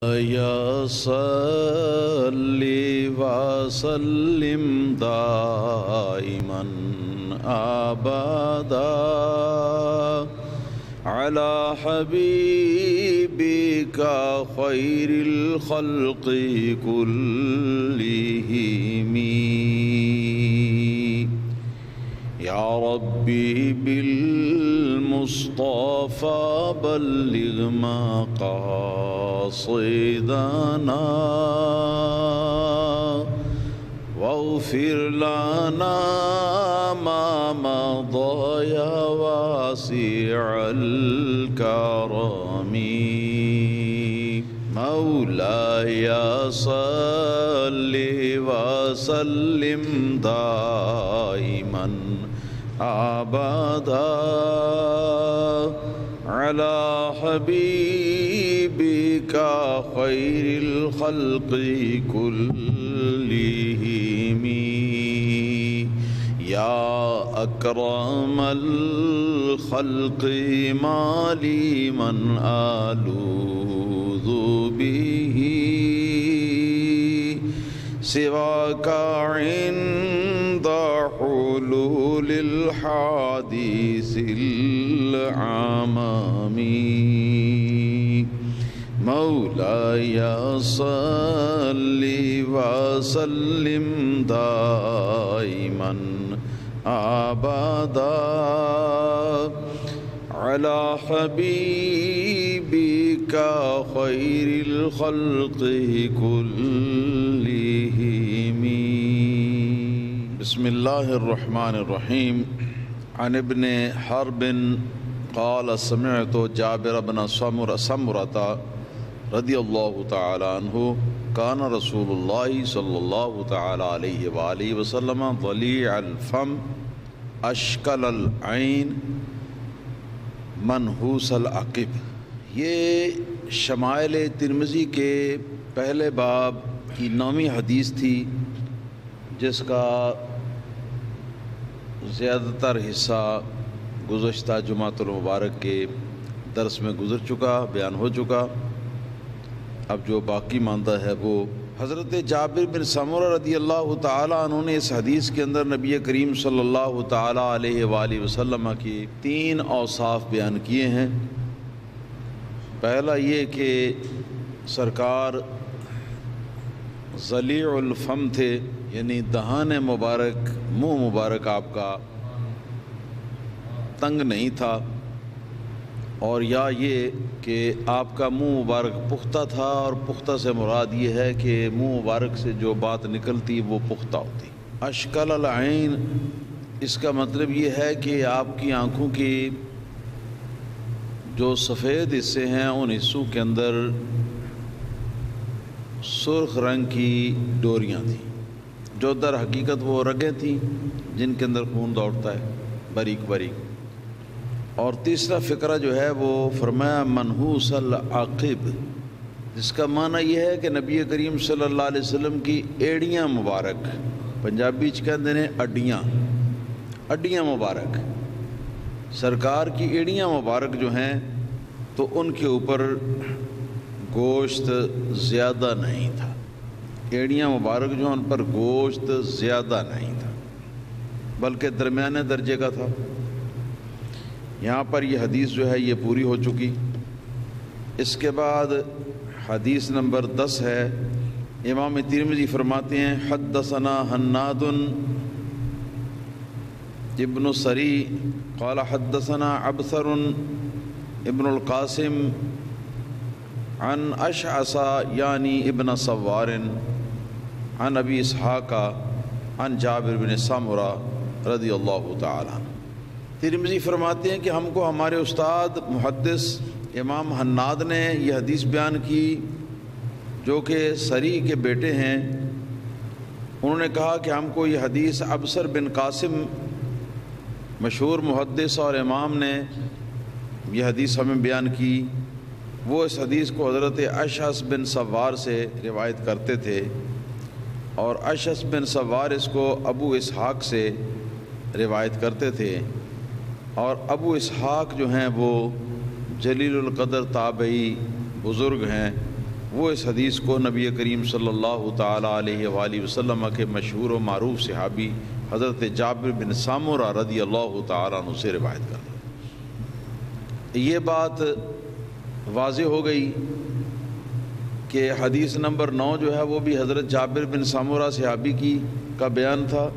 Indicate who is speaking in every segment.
Speaker 1: یا صلی وسلم دائما ابدا علی حبیبک خیر الخلق کلہم یا ربی بالمصطفى بلغ مقاصدنا واغفر لنا ما مضى يا واسع الكرم مولاي صل وسلم دائما ابدا على حبيبك خير الخلق كلهم يا أكرم الخلق ما لي من ألوذ به سواك عند حلول الحادث العمام مولاي صل وسلم دائما أبدا على حبيبك خير الخلق كلهم بسم الله الرحمن الرحيم عن ابن حرب قال سمعت جابر بن سمرة رضي الله تعالى عنه كان رسول الله صلى الله تعالى عليه وآله وسلم ضليع الفم اشکل العین منحوس العقب۔ یہ شمائل ترمذی کے پہلے باب کی 9ویں حدیث تھی، جس کا زیادہ تر حصہ گزشتہ جمعۃ المبارک کے درس میں گزر چکا، بیان ہو چکا۔ اب جو باقی ماندہ ہے وہ حضرت جابر بن سمرہ رضی اللہ تعالیٰ عنہ نے اس حدیث کے اندر نبی کریم صلی اللہ تعالیٰ علیہ وآلہ وسلم کی 3 اوصاف بیان کیے ہیں۔ پہلا یہ کہ سرکار ضلیع الفم تھے، یعنی دہان مبارک، منہ مبارک آپ کا تنگ نہیں تھا، اور یا یہ کہ آپ کا منہ مبارک پختہ تھا، اور پختہ سے مراد یہ ہے کہ منہ مبارک سے جو بات نکلتی وہ پختہ ہوتی۔ اشکل العین، اس کا مطلب یہ ہے کہ آپ کی آنکھوں کی جو سفید حصے ہیں ان حصوں کے اندر سرخ رنگ کی ڈوریاں تھیں، جو در حقیقت وہ رگیں تھیں جن کے اندر خون دوڑتا ہے باریک باریک۔ اور تیسرا فقرہ جو ہے وہ فرمایا منحوس العقب، جس کا معنی یہ ہے کہ نبی کریم صلی اللہ علیہ وسلم کی ایڑیاں مبارک، پنجابی کہتے ہیں اڈیاں مبارک، سرکار کی ایڑیاں مبارک جو ہیں تو ان کے اوپر گوشت زیادہ نہیں تھا، ایڑیاں مبارک جو ہیں ان پر گوشت زیادہ نہیں تھا بلکہ درمیانے درجے کا تھا۔ یہاں پر یہ حدیث جو ہے یہ پوری ہو چکی۔ اس کے بعد حدیث نمبر 10 ہے، امام ترمذی فرماتے ہیں حدثنا حناد ابن سری قال حدثنا عبثر ابن القاسم عن اشعث یعنی ابن سوار عن ابی اسحاق عن جابر بن سمرہ رضی اللہ تعالی عنہ۔ ترمذی فرماتے ہیں کہ ہم کو ہمارے استاد محدث امام حناد نے یہ حدیث بیان کی، جو کہ سری کے بیٹے ہیں۔ انہوں نے کہا کہ ہم کو یہ حدیث ابصر بن قاسم مشہور محدث اور امام نے یہ حدیث ہمیں بیان کی۔ وہ اس حدیث کو حضرت اشعث بن سوار سے روایت کرتے تھے، اور اشعث بن سوار اس کو ابو اسحاق سے روایت کرتے تھے، اور ابو اسحاق جو ہیں وہ جلیل القدر تابعی بزرگ ہیں، وہ اس حدیث کو نبی کریم صلی اللہ تعالیٰ علیہ وآلہ وسلم کے مشہور و معروف صحابی حضرت جابر بن سامورہ رضی اللہ تعالیٰ عنہ سے روایت کرتے ہیں۔ یہ بات واضح ہو گئی کہ حدیث نمبر 9 جو ہے وہ بھی حضرت جابر بن سامورہ صحابی کا بیان تھا،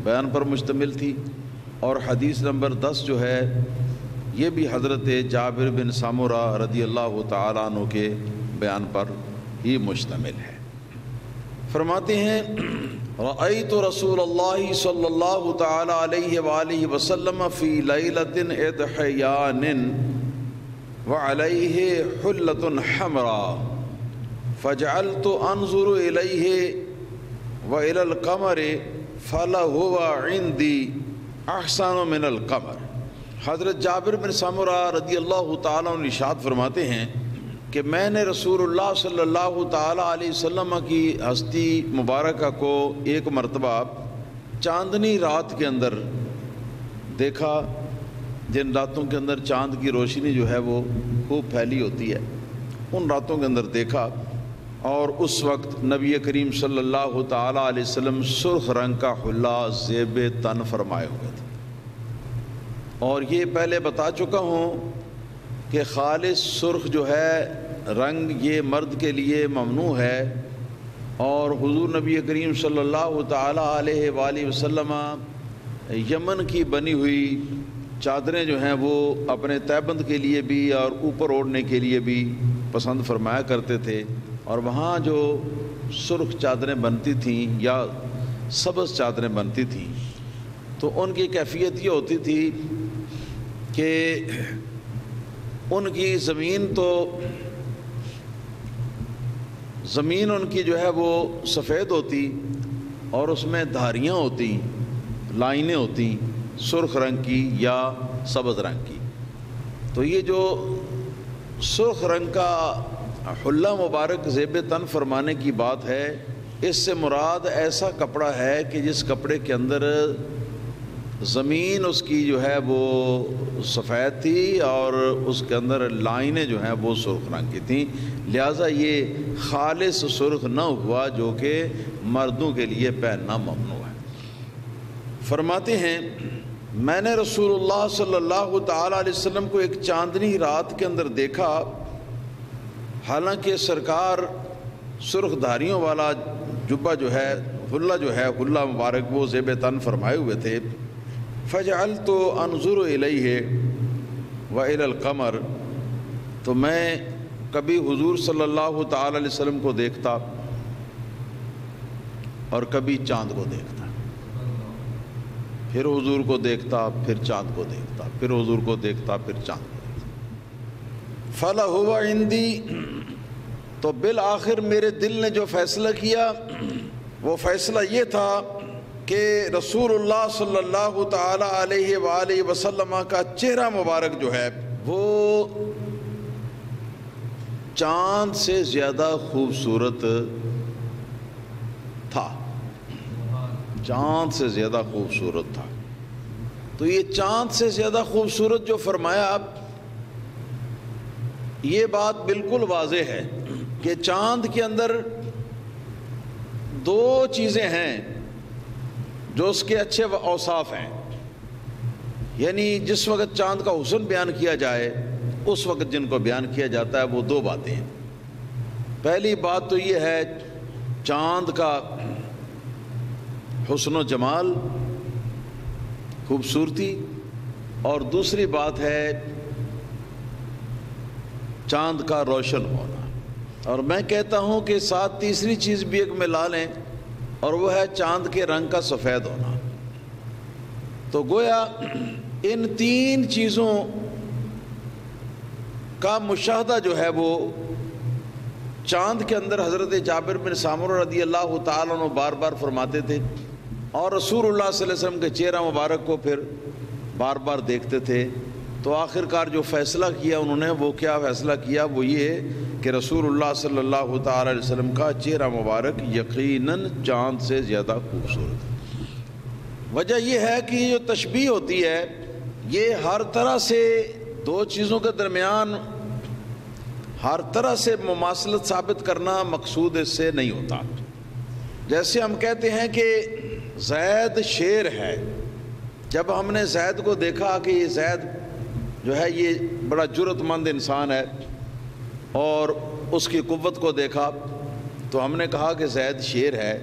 Speaker 1: بیان پر مشتمل تھی، اور حدیث نمبر 10 جو ہے یہ بھی حضرت جابر بن سامورہ رضی اللہ تعالیٰ عنہ کے بیان پر ہی مشتمل ہے۔ فرماتے ہیں رأیت رسول اللہ صلی اللہ تعالی علیہ وآلہ وسلم فی لیلۃ اضحیان وعلیہ حلۃ حمراء فجعلت انظر الیہ وإلی القمر فلہو عندی احسن من القمر۔ حضرت جابر بن سامورہ رضی اللہ تعالیٰ عنہ ارشاد فرماتے ہیں کہ میں نے رسول اللہ صلی اللہ تعالیٰ علیہ وسلم کی ہستی مبارکہ کو ایک مرتبہ چاندنی رات کے اندر دیکھا، جن راتوں کے اندر چاند کی روشنی جو ہے وہ خوب پھیلی ہوتی ہے، ان راتوں کے اندر دیکھا، اور اس وقت نبی کریم صلی اللہ تعالیٰ علیہ وسلم سرخ رنگ کا حلہ زیب تن فرمائے ہوئے تھے۔ اور یہ پہلے بتا چکا ہوں کہ خالص سرخ جو ہے رنگ یہ مرد کے لیے ممنوع ہے، اور حضور نبی کریم صلی اللہ تعالیٰ علیہ وآلہ وسلم یمن کی بنی ہوئی چادریں جو ہیں وہ اپنے تہبند کے لیے بھی اور اوپر اوڑھنے کے لیے بھی پسند فرمایا کرتے تھے، اور وہاں جو سرخ چادریں بنتی تھیں یا سبز چادریں بنتی تھیں تو ان کی کیفیت یہ ہوتی تھی کہ ان کی زمین ان کی جو ہے وہ سفید ہوتی، اور اس میں دھاریاں ہوتی، لائنیں ہوتی سرخ رنگ کی یا سبز رنگ کی۔ تو یہ جو سرخ رنگ کا حلہ مبارک زیب تن فرمانے کی بات ہے، اس سے مراد ایسا کپڑا ہے کہ جس کپڑے کے اندر زمین اس کی جو ہے وہ سفید تھی اور اس کے اندر لائنیں جو ہیں وہ سرخ رنگ کی تھیں، لہٰذا یہ خالص سرخ نہ ہوا جو کہ مردوں کے لیے پہننا ممنوع ہے۔ فرماتے ہیں میں نے رسول اللہ صلی اللہ تعالیٰ علیہ وسلم کو ایک چاندنی رات کے اندر دیکھا، حالانکہ سرکار سرخ دھاریوں والا جبہ جو ہے حلہ مبارک وہ زیب تن فرمائے ہوئے تھے۔ فجعلت انظر الیہ وإلی القمر، تو میں کبھی حضور صلی اللہ تعالی علیہ وسلم کو دیکھتا اور کبھی چاند کو دیکھتا، پھر حضور کو دیکھتا، پھر چاند کو دیکھتا، پھر حضور کو دیکھتا، پھر چاند کو دیکھتا۔ فلہو عندی، تو بالآخر میرے دل نے جو فیصلہ کیا وہ فیصلہ یہ تھا کہ رسول اللہ صلی اللہ تعالی علیہ وآلہ وسلم کا چہرہ مبارک جو ہے وہ چاند سے زیادہ خوبصورت تھا، چاند سے زیادہ خوبصورت تھا۔ تو یہ چاند سے زیادہ خوبصورت جو فرمایا، یہ بات بالکل واضح ہے کہ چاند کے اندر دو چیزیں ہیں جو اس کے اچھے اوصاف ہیں، یعنی جس وقت چاند کا حسن بیان کیا جائے اس وقت جن کو بیان کیا جاتا ہے وہ دو باتیں ہیں۔ پہلی بات تو یہ ہے چاند کا حسن و جمال، خوبصورتی، اور دوسری بات ہے چاند کا روشن ہونا، اور میں کہتا ہوں کہ ساتھ تیسری چیز بھی ایک ملا لیں اور وہ ہے چاند کے رنگ کا سفید ہونا۔ تو گویا ان تین چیزوں کا مشاہدہ جو ہے وہ چاند کے اندر حضرت جابر بن سامورہ رضی اللہ تعالیٰ عنہ بار بار فرماتے تھے، اور رسول اللہ صلی اللہ علیہ وسلم کے چہرہ مبارک کو پھر بار بار دیکھتے تھے۔ تو آخر کار جو فیصلہ کیا انہوں نے، وہ کیا فیصلہ کیا؟ وہ یہ کہ رسول اللہ صلی اللہ تعالی علیہ وسلم کا چہرہ مبارک یقیناً چاند سے زیادہ خوبصورت ہے۔ وجہ یہ ہے کہ یہ جو تشبیہ ہوتی ہے یہ ہر طرح سے دو چیزوں کے درمیان ہر طرح سے مماثلت ثابت کرنا مقصود اس سے نہیں ہوتا۔ جیسے ہم کہتے ہیں کہ زید شیر ہے، جب ہم نے زید کو دیکھا کہ یہ زید جو ہے یہ بڑا جرأت مند انسان ہے اور اس کی قوت کو دیکھا تو ہم نے کہا کہ زید شیر ہے،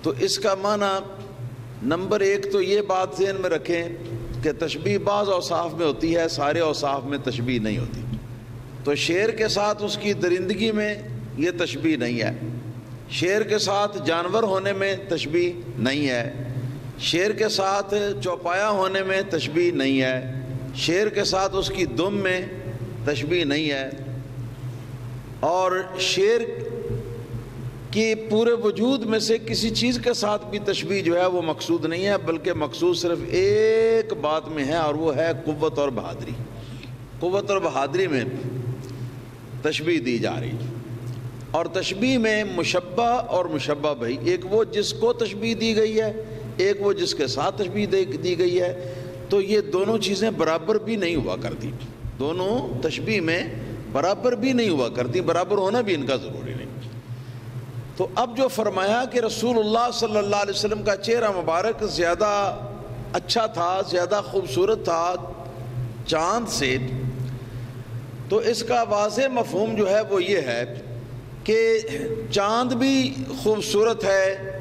Speaker 1: تو اس کا معنی نمبر ایک تو یہ بات ذہن میں رکھیں کہ تشبیہ بعض اوصاف میں ہوتی ہے، سارے اوصاف میں تشبیہ نہیں ہوتی۔ تو شیر کے ساتھ اس کی درندگی میں یہ تشبیہ نہیں ہے، شیر کے ساتھ جانور ہونے میں تشبیہ نہیں ہے، شیر کے ساتھ چوپایا ہونے میں تشبیہ نہیں ہے، شیر کے ساتھ اس کی دم میں تشبیہ نہیں ہے، اور شیر کی پورے وجود میں سے کسی چیز کے ساتھ بھی تشبیہ جو ہے وہ مقصود نہیں ہے، بلکہ مقصود صرف ایک بات میں ہے اور وہ ہے قوت اور بہادری۔ قوت اور بہادری میں تشبیہ دی جا رہی ہے، اور تشبیہ میں مشبہ اور مشبہ بھائی، ایک وہ جس کو تشبیہ دی گئی ہے، ایک وہ جس کے ساتھ تشبیہ دی گئی ہے، تو یہ دونوں چیزیں برابر بھی نہیں ہوا کرتی، دونوں تشبیہ میں برابر بھی نہیں ہوا کرتی، برابر ہونا بھی ان کا ضروری نہیں۔ تو اب جو فرمایا کہ رسول اللہ صلی اللہ علیہ وسلم کا چہرہ مبارک زیادہ اچھا تھا، زیادہ خوبصورت تھا چاند سے، تو اس کا واضح مفہوم جو ہے وہ یہ ہے کہ چاند بھی خوبصورت ہے،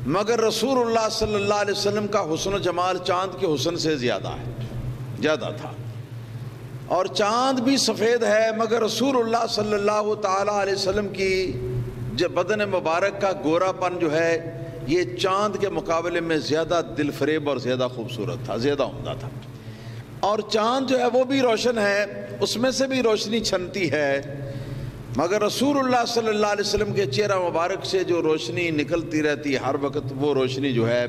Speaker 1: مگر رسول اللہ صلی اللہ علیہ وسلم کا حسن و جمال چاند کے حسن سے زیادہ تھا، اور چاند بھی سفید ہے مگر رسول اللہ صلی اللہ تعالی علیہ وسلم کی جو بدن مبارک کا گورا پن جو ہے یہ چاند کے مقابلے میں زیادہ دل فریب اور زیادہ خوبصورت تھا، زیادہ عمدہ تھا، اور چاند جو ہے وہ بھی روشن ہے، اس میں سے بھی روشنی چھنتی ہے، مگر رسول اللہ صلی اللہ علیہ وسلم کے چہرہ مبارک سے جو روشنی نکلتی رہتی ہر وقت، وہ روشنی جو ہے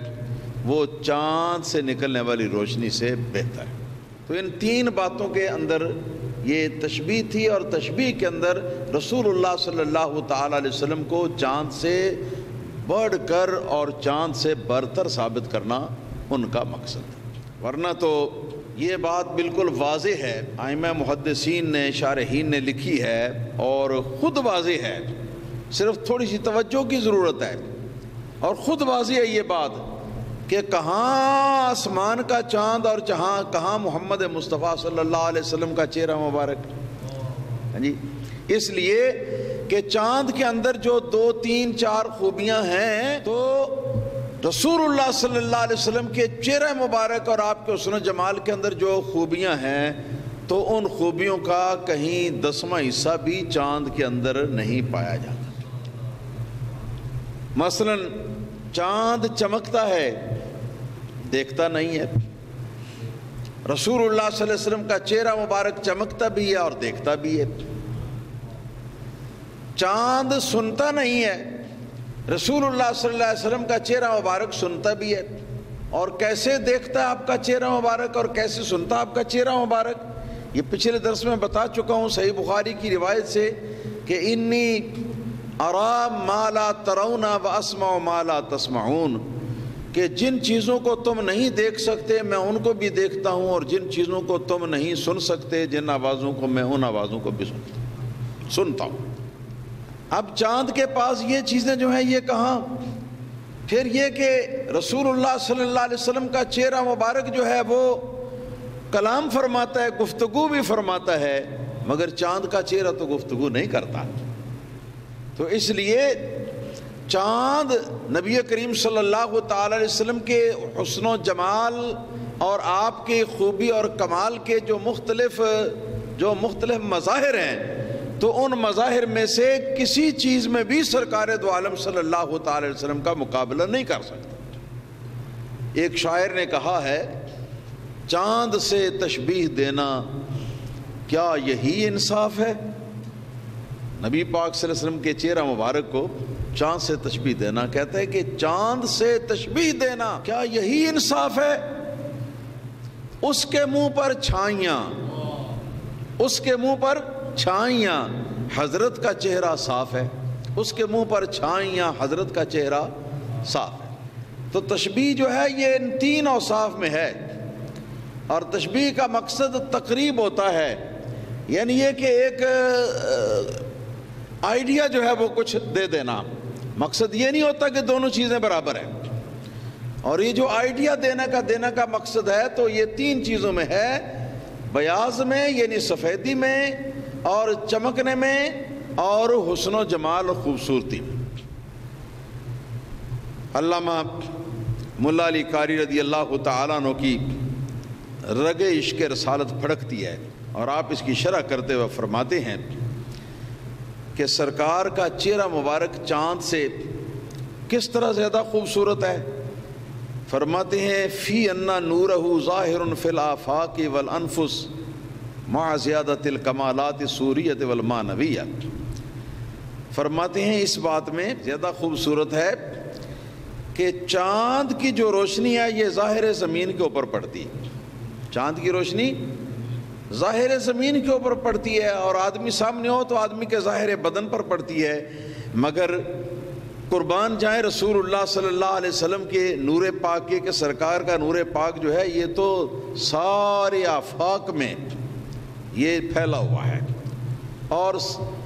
Speaker 1: وہ چاند سے نکلنے والی روشنی سے بہتر ہے۔ تو ان تین باتوں کے اندر یہ تشبیہ تھی، اور تشبیہ کے اندر رسول اللہ صلی اللہ تعالی علیہ وسلم کو چاند سے بڑھ کر اور چاند سے برتر ثابت کرنا ان کا مقصد ہے، ورنہ تو یہ بات بالکل واضح ہے، ائمہ محدثین نے، شارحین نے لکھی ہے اور خود واضح ہے، صرف تھوڑی سی توجہ کی ضرورت ہے، اور خود واضح ہے یہ بات کہ کہاں آسمان کا چاند اور کہاں محمد مصطفیٰ صلی اللہ علیہ وسلم کا چہرہ مبارک، جی اس لیے کہ چاند کے اندر جو 2 3 4 خوبیاں ہیں، تو رسول اللہ صلی اللہ علیہ وسلم کے چہرہ مبارک اور آپ کے حسن و جمال کے اندر جو خوبیاں ہیں، تو ان خوبیوں کا کہیں 10واں حصہ بھی چاند کے اندر نہیں پایا جاتا۔ مثلا چاند چمکتا ہے، دیکھتا نہیں ہے، رسول اللہ صلی اللہ علیہ وسلم کا چہرہ مبارک چمکتا بھی ہے اور دیکھتا بھی ہے۔ چاند سنتا نہیں ہے، رسول اللہ صلی اللہ علیہ وسلم کا چہرہ مبارک سنتا بھی ہے، اور کیسے دیکھتا ہے آپ کا چہرہ مبارک اور کیسے سنتا آپ کا چہرہ مبارک، یہ پچھلے درس میں بتا چکا ہوں صحیح بخاری کی روایت سے کہ انی ارا ما لا ترون واسمع ما لا تسمعون، کہ جن چیزوں کو تم نہیں دیکھ سکتے میں ان کو بھی دیکھتا ہوں، اور جن چیزوں کو تم نہیں سن سکتے، جن آوازوں کو میں ان آوازوں کو بھی سنتا ہوں۔ اب چاند کے پاس یہ چیزیں جو ہیں یہ کہاں؟ پھر یہ کہ رسول اللہ صلی اللہ علیہ وسلم کا چہرہ مبارک جو ہے وہ کلام فرماتا ہے، گفتگو بھی فرماتا ہے، مگر چاند کا چہرہ تو گفتگو نہیں کرتا۔ تو اس لیے چاند نبی کریم صلی اللہ تعالی علیہ وسلم کے حسن و جمال اور آپ کی خوبی اور کمال کے جو مختلف مظاہر ہیں، تو ان مظاہر میں سے کسی چیز میں بھی سرکار دو عالم صلی اللہ تعالی علیہ وسلم کا مقابلہ نہیں کر سکتا۔ ایک شاعر نے کہا ہے، چاند سے تشبیہ دینا کیا یہی انصاف ہے؟ نبی پاک صلی اللہ علیہ وسلم کے چہرہ مبارک کو چاند سے تشبیہ دینا، کہتا ہے کہ چاند سے تشبیہ دینا کیا یہی انصاف ہے؟ اس کے منہ پر چھائیاں، اس کے منہ پر چھائیاں، حضرت کا چہرہ صاف ہے، اس کے منہ پر چھائیاں، حضرت کا چہرہ صاف ہے۔ تو تشبیہ جو ہے یہ ان 3 اوصاف میں ہے، اور تشبیہ کا مقصد تقریب ہوتا ہے، یعنی یہ کہ ایک آئیڈیا جو ہے وہ کچھ دے دینا، مقصد یہ نہیں ہوتا کہ دونوں چیزیں برابر ہیں. اور یہ جو آئیڈیا دینے کا مقصد ہے تو یہ 3 چیزوں میں ہے، بیاض میں یعنی سفیدی میں، اور چمکنے میں، اور حسن و جمال و خوبصورتی میں. علامہ ملا علی قاری رضی اللہ تعالیٰ عنہ کی رگ عشق رسالت پھڑکتی ہے، اور آپ اس کی شرح کرتے ہوئے فرماتے ہیں کہ سرکار کا چہرہ مبارک چاند سے کس طرح زیادہ خوبصورت ہے. فرماتے ہیں فی انا نورہ ظاہر فی الآفاق والانفس مع زیادت الکمالات سوریت والمانویہ. فرماتے ہیں اس بات میں زیادہ خوبصورت ہے کہ چاند کی جو روشنی ہے یہ ظاہر زمین کے اوپر پڑتی ہے. چاند کی روشنی ظاہر زمین کے اوپر پڑتی ہے، اور آدمی سامنے ہو تو آدمی کے ظاہر بدن پر پڑتی ہے، مگر قربان جائیں رسول اللہ صلی اللہ علیہ وسلم کے نور پاک کے، کہ سرکار کا نور پاک جو ہے یہ تو سارے آفاق میں یہ پھیلا ہوا ہے، اور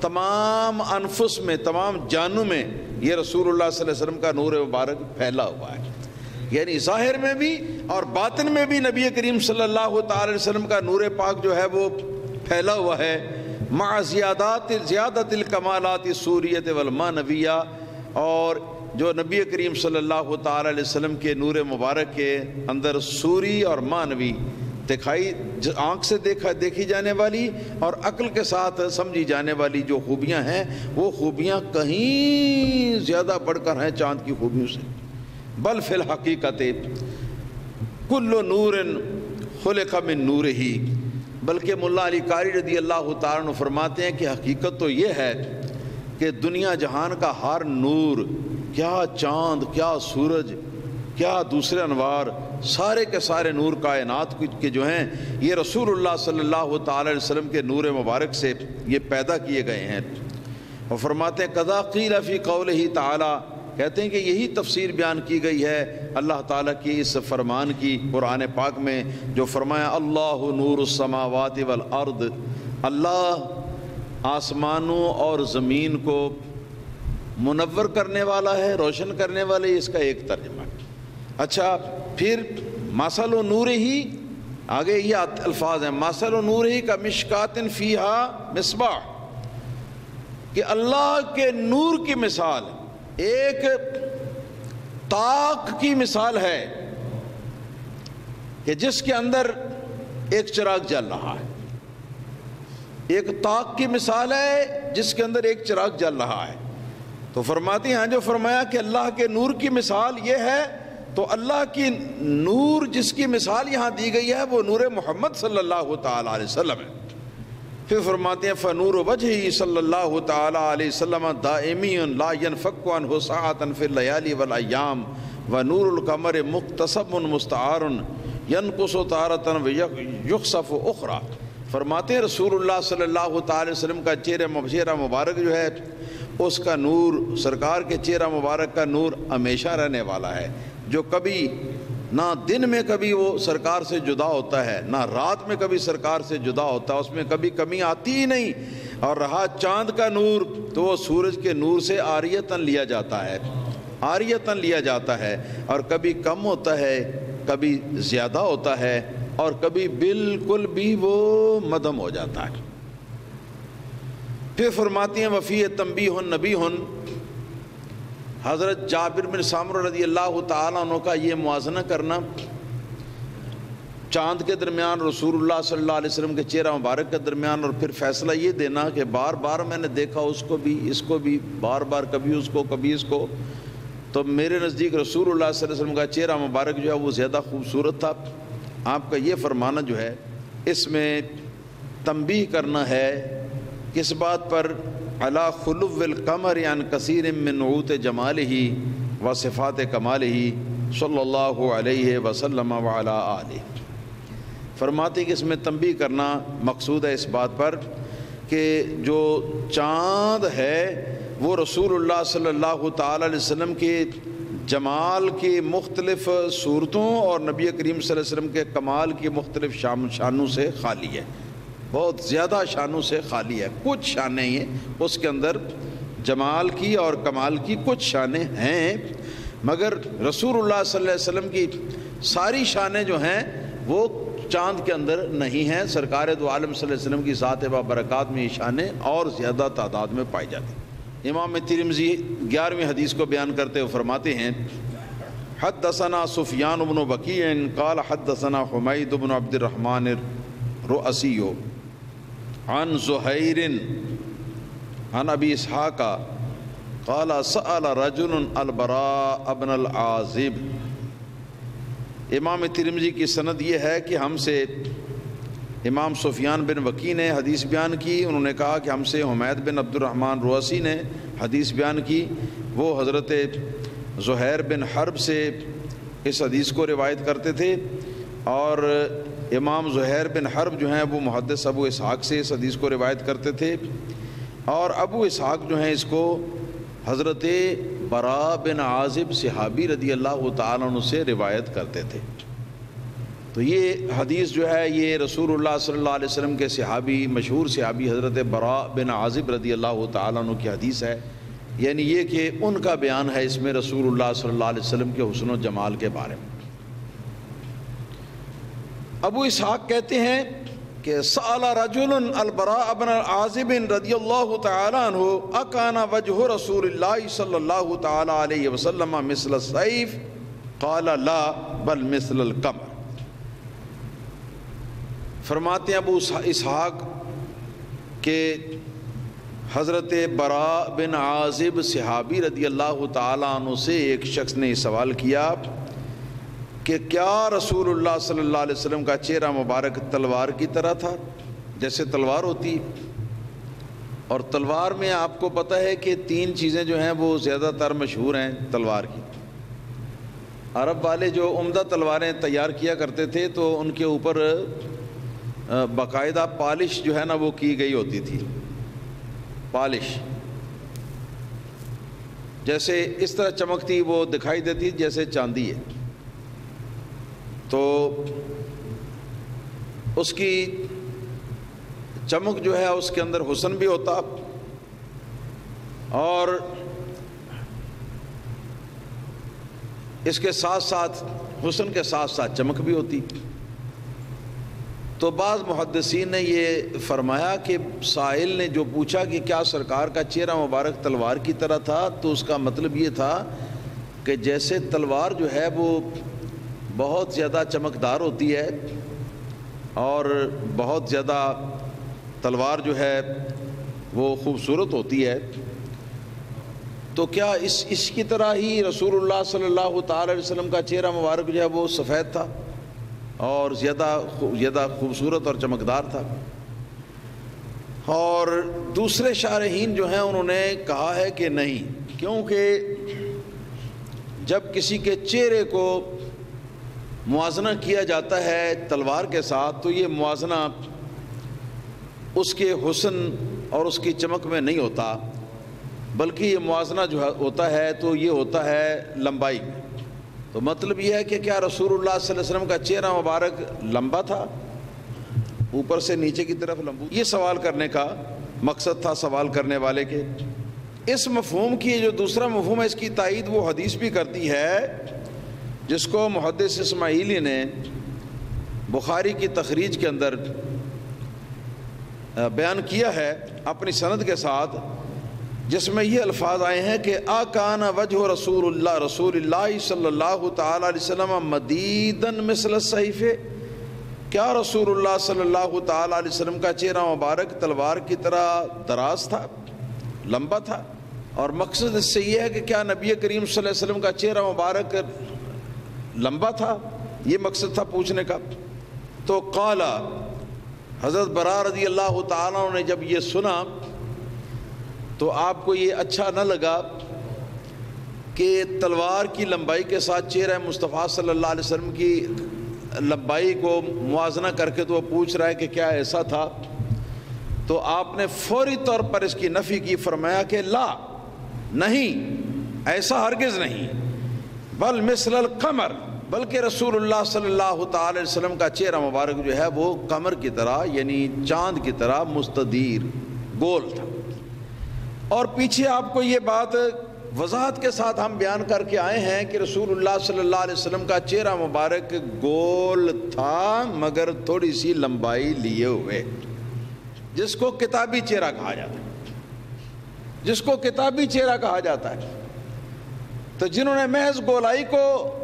Speaker 1: تمام انفس میں، تمام جانوں میں یہ رسول اللہ صلی اللہ علیہ وسلم کا نور مبارک پھیلا ہوا ہے. یعنی ظاہر میں بھی اور باطن میں بھی نبی کریم صلی اللہ تعالی علیہ وسلم کا نور پاک جو ہے وہ پھیلا ہوا ہے، مع زیادت الکمالات سوریت والمانویہ. اور جو نبی کریم صلی اللہ تعالی علیہ وسلم کے نور مبارک کے اندر سوری اور مانوی دکھائی، آنکھ سے دیکھی جانے والی اور عقل کے ساتھ سمجھی جانے والی جو خوبیاں ہیں، وہ خوبیاں کہیں زیادہ بڑھ کر ہیں چاند کی خوبیوں سے. بل فی الحقیقت کل نور خلق من نورہ، بلکہ ملا علی قاری رضی اللہ تعالیٰ عنہ فرماتے ہیں کہ حقیقت تو یہ ہے کہ دنیا جہان کا ہر نور، کیا چاند، کیا سورج، کیا دوسرے انوار، سارے کے سارے نور کائنات کے جو ہیں یہ رسول اللہ صلی اللہ تعالی علیہ وسلم کے نور مبارک سے یہ پیدا کیے گئے ہیں. اور فرماتے ہیں قضا قیل فی قولہ تعالی، کہتے ہیں کہ یہی تفسیر بیان کی گئی ہے اللہ تعالیٰ کی اس فرمان کی قرآن پاک میں، جو فرمایا اللہ نور السماوات والارض، اللہ آسمانوں اور زمین کو منور کرنے والا ہے، روشن کرنے والا ہے. اس کا ایک ترجمہ. اچھا پھر مثل نور ہی، آگے یہ الفاظ ہیں مثل نور ہی کا مشکات فیہا مصباح، کہ اللہ کے نور کی مثال ایک طاق کی مثال ہے کہ جس کے اندر ایک چراغ جل رہا ہے. ایک طاق کی مثال ہے جس کے اندر ایک چراغ جل رہا ہے. تو فرماتے ہیں جو فرمایا کہ اللہ کے نور کی مثال یہ ہے، تو اللہ کی نور جس کی مثال یہاں دی گئی ہے وہ نور محمد صلی اللہ تعالی علیہ وسلم ہے. پھر فرماتے ہیں فنور وجہہ صلی اللہ تعالی علیہ وسلم دائمی لا ينفك عنہ ساعة فی اللیالی والایام، ونور القمر مقتصب مستعار ينقص تارة ويخسف اخرى. فرماتے ہیں رسول اللہ صلی اللہ تعالی وسلم کا چہرہ مبارک جو ہے اس کا نور، سرکار کے چہرہ مبارک کا نور ہمیشہ رہنے والا ہے، جو کبھی نہ دن میں کبھی وہ سرکار سے جدا ہوتا ہے، نہ رات میں کبھی سرکار سے جدا ہوتا ہے، اس میں کبھی کمی آتی ہی نہیں. اور رہا چاند کا نور تو وہ سورج کے نور سے عاریتاً لیا جاتا ہے، عاریتاً لیا جاتا ہے، اور کبھی کم ہوتا ہے، کبھی زیادہ ہوتا ہے، اور کبھی بالکل بھی وہ مدھم ہو جاتا ہے. پھر فرماتی ہیں وفی تنبیہ نبیہ، حضرت جابر بن سامر رضی اللہ تعالیٰ عنہ کا یہ موازنہ کرنا چاند کے درمیان رسول اللہ صلی اللہ علیہ وسلم کے چہرہ مبارک کے درمیان، اور پھر فیصلہ یہ دینا کہ بار بار میں نے دیکھا اس کو بھی اس کو بھی، بار بار کبھی اس کو کبھی اس کو، تو میرے نزدیک رسول اللہ صلی اللہ علیہ وسلم کا چہرہ مبارک جو ہے وہ زیادہ خوبصورت تھا. آپ کا یہ فرمانا جو ہے اس میں تنبیہ کرنا ہے کس بات پر؟ علی خلو القمر عن کثیر من نعوت جمالہ و صفات کمالہ صلی اللہ علیہ وسلم وعلی آلہ. فرماتے کہ اس میں تنبیہ کرنا مقصود ہے اس بات پر کہ جو چاند ہے وہ رسول اللہ صلی اللہ تعالی علیہ وسلم کے جمال کی مختلف صورتوں اور نبی کریم صلی اللہ علیہ وسلم کے کمال کی مختلف شانوں سے خالی ہے. بہت زیادہ شانوں سے خالی ہے. کچھ شانیں ہیں اس کے اندر جمال کی اور کمال کی کچھ شانیں ہیں، مگر رسول اللہ صلی اللہ علیہ وسلم کی ساری شانیں جو ہیں وہ چاند کے اندر نہیں ہیں. سرکار دو عالم صلی اللہ علیہ وسلم کی ذات و برکات میں یہ شانیں اور زیادہ تعداد میں پائی جاتی ہیں. امام ترمذی 11ویں حدیث کو بیان کرتے ہوئے فرماتے ہیں حدثنا سفیان بن وکیع قال حدثنا حمید بن عبد الرحمن الرؤسی عن زہیر عن ابی اسحاق قال سأل رجل البراء بن العازب. امام ترمذی کی سند یہ ہے کہ ہم سے امام سفیان بن وکیع نے حدیث بیان کی، انہوں نے کہا کہ ہم سے حمید بن عبد الرحمن رؤسی نے حدیث بیان کی. وہ حضرت زہیر بن حرب سے اس حدیث کو روایت کرتے تھے، اور امام زہیر بن حرب جو ہیں وہ محدث ابو اسحاق سے اس حدیث کو روایت کرتے تھے، اور ابو اسحاق جو ہیں اس کو حضرت براء بن عازب صحابی رضی اللہ تعالیٰ عنہ سے روایت کرتے تھے. تو یہ حدیث جو ہے یہ رسول اللہ صلی اللہ علیہ وسلم کے صحابی، مشہور صحابی حضرت براء بن عازب رضی اللہ تعالیٰ عنہ کی حدیث ہے. یعنی یہ کہ ان کا بیان ہے اس میں رسول اللہ صلی اللہ علیہ وسلم کے حسن و جمال کے بارے میں. ابو اسحاق کہتے ہیں کہ سأل رجل البراء بن عازب رضی اللہ تعالی عنہ اکان وجہ رسول اللہ صلی اللہ تعالی علیہ وسلم مثل السیف قال لا بل مثل القمر. فرماتے ہیں ابو اسحاق کہ حضرت براء بن عازب صحابی رضی اللہ تعالیٰ عنہ سے ایک شخص نے سوال کیا کہ کیا رسول اللہ صلی اللہ علیہ وسلم کا چہرہ مبارک تلوار کی طرح تھا، جیسے تلوار ہوتی. اور تلوار میں آپ کو پتہ ہے کہ 3 چیزیں جو ہیں وہ زیادہ تر مشہور ہیں تلوار کی. عرب والے جو عمدہ تلواریں تیار کیا کرتے تھے تو ان کے اوپر باقاعدہ پالش جو ہے نا وہ کی گئی ہوتی تھی. پالش جیسے اس طرح چمکتی وہ دکھائی دیتی جیسے چاندی ہے. تو اس کی چمک جو ہے اس کے اندر حسن بھی ہوتا اور اس کے ساتھ ساتھ حسن کے ساتھ ساتھ چمک بھی ہوتی. تو بعض محدثین نے یہ فرمایا کہ سائل نے جو پوچھا کہ کیا سرکار کا چہرہ مبارک تلوار کی طرح تھا، تو اس کا مطلب یہ تھا کہ جیسے تلوار جو ہے وہ بہت زیادہ چمکدار ہوتی ہے اور بہت زیادہ تلوار جو ہے وہ خوبصورت ہوتی ہے، تو کیا اس کی طرح ہی رسول اللہ صلی اللہ تعالی علیہ وسلم کا چہرہ مبارک جو ہے وہ سفید تھا اور زیادہ خوبصورت اور چمکدار تھا. اور دوسرے شارحین جو ہیں انہوں نے کہا ہے کہ نہیں، کیونکہ جب کسی کے چہرے کو موازنہ کیا جاتا ہے تلوار کے ساتھ تو یہ موازنہ اس کے حسن اور اس کی چمک میں نہیں ہوتا، بلکہ یہ موازنہ جو ہوتا ہے تو یہ ہوتا ہے لمبائی میں. تو مطلب یہ ہے کہ کیا رسول اللہ صلی اللہ علیہ وسلم کا چہرہ مبارک لمبا تھا، اوپر سے نیچے کی طرف لمبا؟ یہ سوال کرنے کا مقصد تھا سوال کرنے والے کے. اس مفہوم کی جو دوسرا مفہوم ہے اس کی تائید وہ حدیث بھی کرتی ہے جس کو محدث اسماعیلی نے بخاری کی تخریج کے اندر بیان کیا ہے اپنی سند کے ساتھ، جس میں یہ الفاظ آئے ہیں کہ آکان وجہ رسول اللہ صلی اللہ تعالی علیہ وسلم مدیدن مثل السیف. کیا رسول اللہ صلی اللہ تعالی علیہ وسلم کا چہرہ مبارک تلوار کی طرح دراز تھا، لمبا تھا؟ اور مقصد اس سے یہ ہے کہ کیا نبی کریم صلی اللہ علیہ وسلم کا چہرہ مبارک لمبا تھا، یہ مقصد تھا پوچھنے کا. تو قال حضرت براء رضی اللہ تعالیٰ عنہ نے جب یہ سنا تو آپ کو یہ اچھا نہ لگا کہ تلوار کی لمبائی کے ساتھ چہرہ مصطفیٰ صلی اللہ علیہ وسلم کی لمبائی کو موازنہ کر کے تو وہ پوچھ رہا ہے کہ کیا ایسا تھا. تو آپ نے فوری طور پر اس کی نفی کی، فرمایا کہ لا، نہیں، ایسا ہرگز نہیں، بل مثل القمر، بلکہ رسول اللہ صلی اللہ تعالی وسلم کا چہرہ مبارک جو ہے وہ قمر کی طرح یعنی چاند کی طرح مستدیر گول تھا۔ اور پیچھے آپ کو یہ بات وضاحت کے ساتھ ہم بیان کر کے آئے ہیں کہ رسول اللہ صلی اللہ علیہ وسلم کا چہرہ مبارک گول تھا مگر تھوڑی سی لمبائی لیے ہوئے، جس کو کتابی چہرہ کہا جاتا ہے، جس کو کتابی چہرہ کہا جاتا ہے۔ تو جنہوں نے محض گولائی کو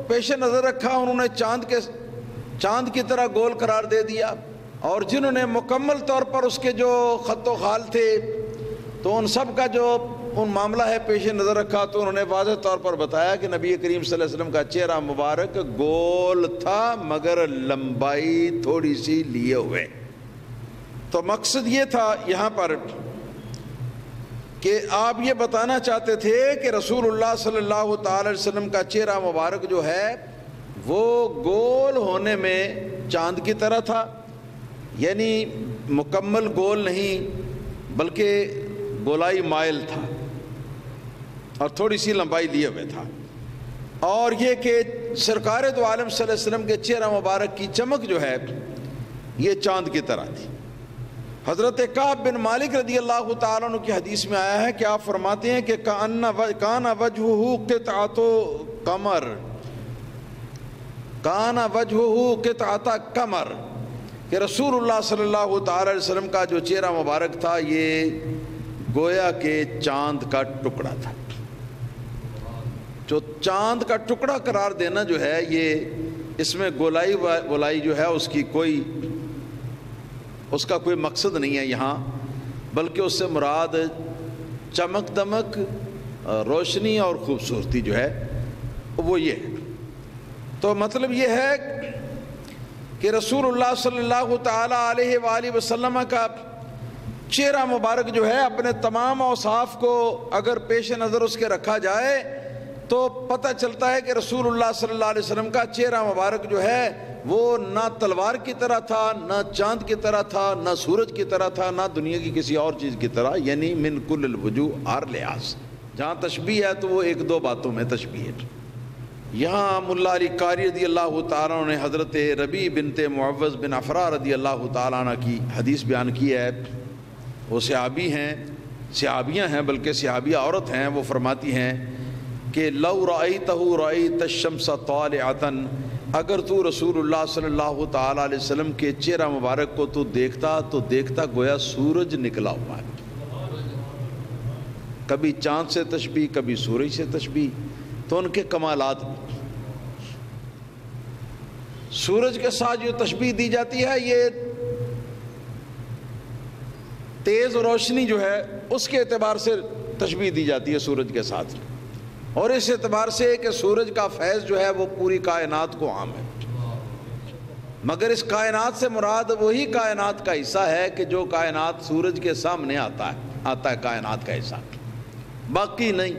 Speaker 1: پیش نظر رکھا انہوں نے چاند کی طرح گول قرار دے دیا، اور جنہوں نے مکمل طور پر اس کے جو خط و خال تھے تو ان سب کا جو ان معاملہ ہے پیش نظر رکھا، تو انہوں نے واضح طور پر بتایا کہ نبی کریم صلی اللہ علیہ وسلم کا چہرہ مبارک گول تھا مگر لمبائی تھوڑی سی لیے ہوئے۔ تو مقصد یہ تھا یہاں پر کہ آپ یہ بتانا چاہتے تھے کہ رسول اللہ صلی اللہ تعالی وسلم کا چہرہ مبارک جو ہے وہ گول ہونے میں چاند کی طرح تھا، یعنی مکمل گول نہیں بلکہ گولائی مائل تھا اور تھوڑی سی لمبائی لیے ہوئے تھا، اور یہ کہ سرکار دو عالم صلی اللہ علیہ وسلم کے چہرہ مبارک کی چمک جو ہے یہ چاند کی طرح تھی۔ حضرت کعب بن مالک رضی اللہ تعالیٰ عنہ کی حدیث میں آیا ہے کہ آپ فرماتے ہیں کہ کان وجہہ قطعۃ قمر، کان وجہہ قطعۃ قمر، کہ رسول اللہ صلی اللہ تعالی علیہ وسلم کا جو چہرہ مبارک تھا یہ گویا کہ چاند کا ٹکڑا تھا۔ جو چاند کا ٹکڑا قرار دینا جو ہے یہ اس میں گولائی جو ہے اس کا کوئی مقصد نہیں ہے یہاں، بلکہ اس سے مراد چمک دمک، روشنی اور خوبصورتی جو ہے وہ یہ ہے۔ تو مطلب یہ ہے کہ رسول اللہ صلی اللہ تعالی علیہ وآلہ وسلم کا چہرہ مبارک جو ہے اپنے تمام اوصاف کو اگر پیش نظر اس کے رکھا جائے تو پتہ چلتا ہے کہ رسول اللہ صلی اللہ علیہ وسلم کا چہرہ مبارک جو ہے وہ نہ تلوار کی طرح تھا، نہ چاند کی طرح تھا، نہ سورج کی طرح تھا، نہ دنیا کی کسی اور چیز کی طرح، یعنی من کل الوجوہ ہر لحاظ۔ جہاں تشبیہ ہے تو وہ ایک دو باتوں میں تشبیہ ہے۔ یہاں ملا علی قاری رضی اللہ تعالیٰ نے حضرت ربیع بنت معوذ بن عفراء رضی اللہ تعالیٰ عنہ کی حدیث بیان کی ہے، وہ صحابی ہیں، صحابیاں ہیں بلکہ صحابیہ عورت ہیں، وہ فرماتی ہیں کہ لو رأیتہ رأیت الشمس طالعۃ، اگر تو رسول اللہ صلی اللہ تعالیٰ علیہ وسلم کے چہرہ مبارک کو تو دیکھتا گویا سورج نکلا ہوا ہے۔ کبھی چاند سے تشبیہ، کبھی سورج سے تشبیہ، تو ان کے کمالات بھی۔ سورج کے ساتھ جو تشبیہ دی جاتی ہے یہ تیز روشنی جو ہے اس کے اعتبار سے تشبیہ دی جاتی ہے سورج کے ساتھ، اور اس اعتبار سے کہ سورج کا فیض جو ہے وہ پوری کائنات کو عام ہے، مگر اس کائنات سے مراد وہی کائنات کا حصہ ہے کہ جو کائنات سورج کے سامنے آتا ہے کائنات کا حصہ، باقی نہیں،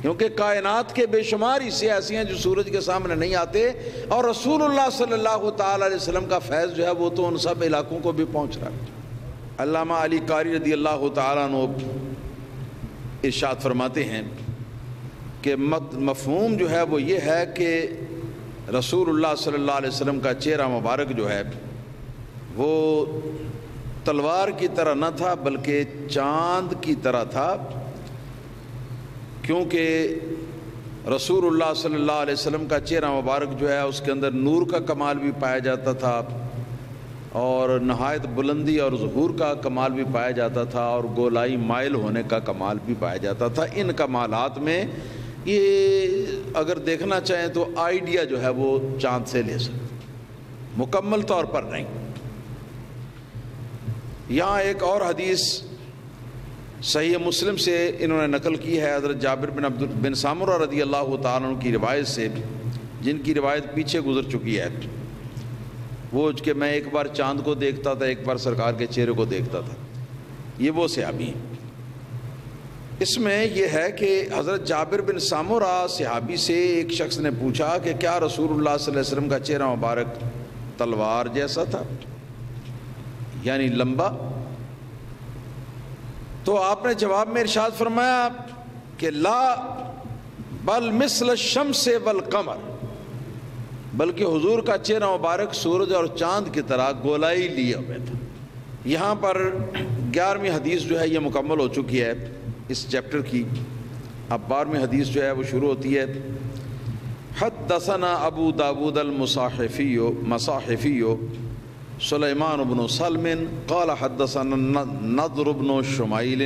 Speaker 1: کیونکہ کائنات کے بے شمار حصے ایسی ہیں جو سورج کے سامنے نہیں آتے، اور رسول اللہ صلی اللہ تعالی علیہ وسلم کا فیض جو ہے وہ تو ان سب علاقوں کو بھی پہنچ رہا ہے۔ علامہ علی قاری رضی اللہ تعالیٰ عنہ ارشاد فرماتے ہیں کہ مفہوم جو ہے وہ یہ ہے کہ رسول اللہ صلی اللہ علیہ وسلم کا چہرہ مبارک جو ہے وہ تلوار کی طرح نہ تھا بلکہ چاند کی طرح تھا، کیونکہ رسول اللہ صلی اللہ علیہ وسلم کا چہرہ مبارک جو ہے اس کے اندر نور کا کمال بھی پایا جاتا تھا، اور نہایت بلندی اور ظہور کا کمال بھی پایا جاتا تھا، اور گولائی مائل ہونے کا کمال بھی پایا جاتا تھا۔ ان کمالات میں یہ اگر دیکھنا چاہیں تو آئیڈیا جو ہے وہ چاند سے لے سکتے، مکمل طور پر نہیں۔ یہاں ایک اور حدیث صحیح مسلم سے انہوں نے نقل کی ہے حضرت جابر بن سامرہ رضی اللہ تعالیٰ عنہ کی روایت سے، جن کی روایت پیچھے گزر چکی ہے، وہ کہ میں ایک بار چاند کو دیکھتا تھا، ایک بار سرکار کے چہرے کو دیکھتا تھا، یہ وہ صحابی ہیں۔ اس میں یہ ہے کہ حضرت جابر بن سامرہ صحابی سے ایک شخص نے پوچھا کہ کیا رسول اللہ صلی اللہ علیہ وسلم کا چہرہ مبارک تلوار جیسا تھا، یعنی لمبا؟ تو آپ نے جواب میں ارشاد فرمایا کہ لا بل مثل الشمس والقمر، بلکہ حضور کا چہرہ مبارک سورج اور چاند کی طرح گولائی لیے ہوئے تھا۔ یہاں پر 11ویں حدیث جو ہے یہ مکمل ہو چکی ہے اس چیپٹر کی۔ اب 12ویں حدیث جو ہے وہ شروع ہوتی ہے۔ حدثنا ابو داود المصاحفی سلیمان بن سلم قال حدثنا نضر بن شمائل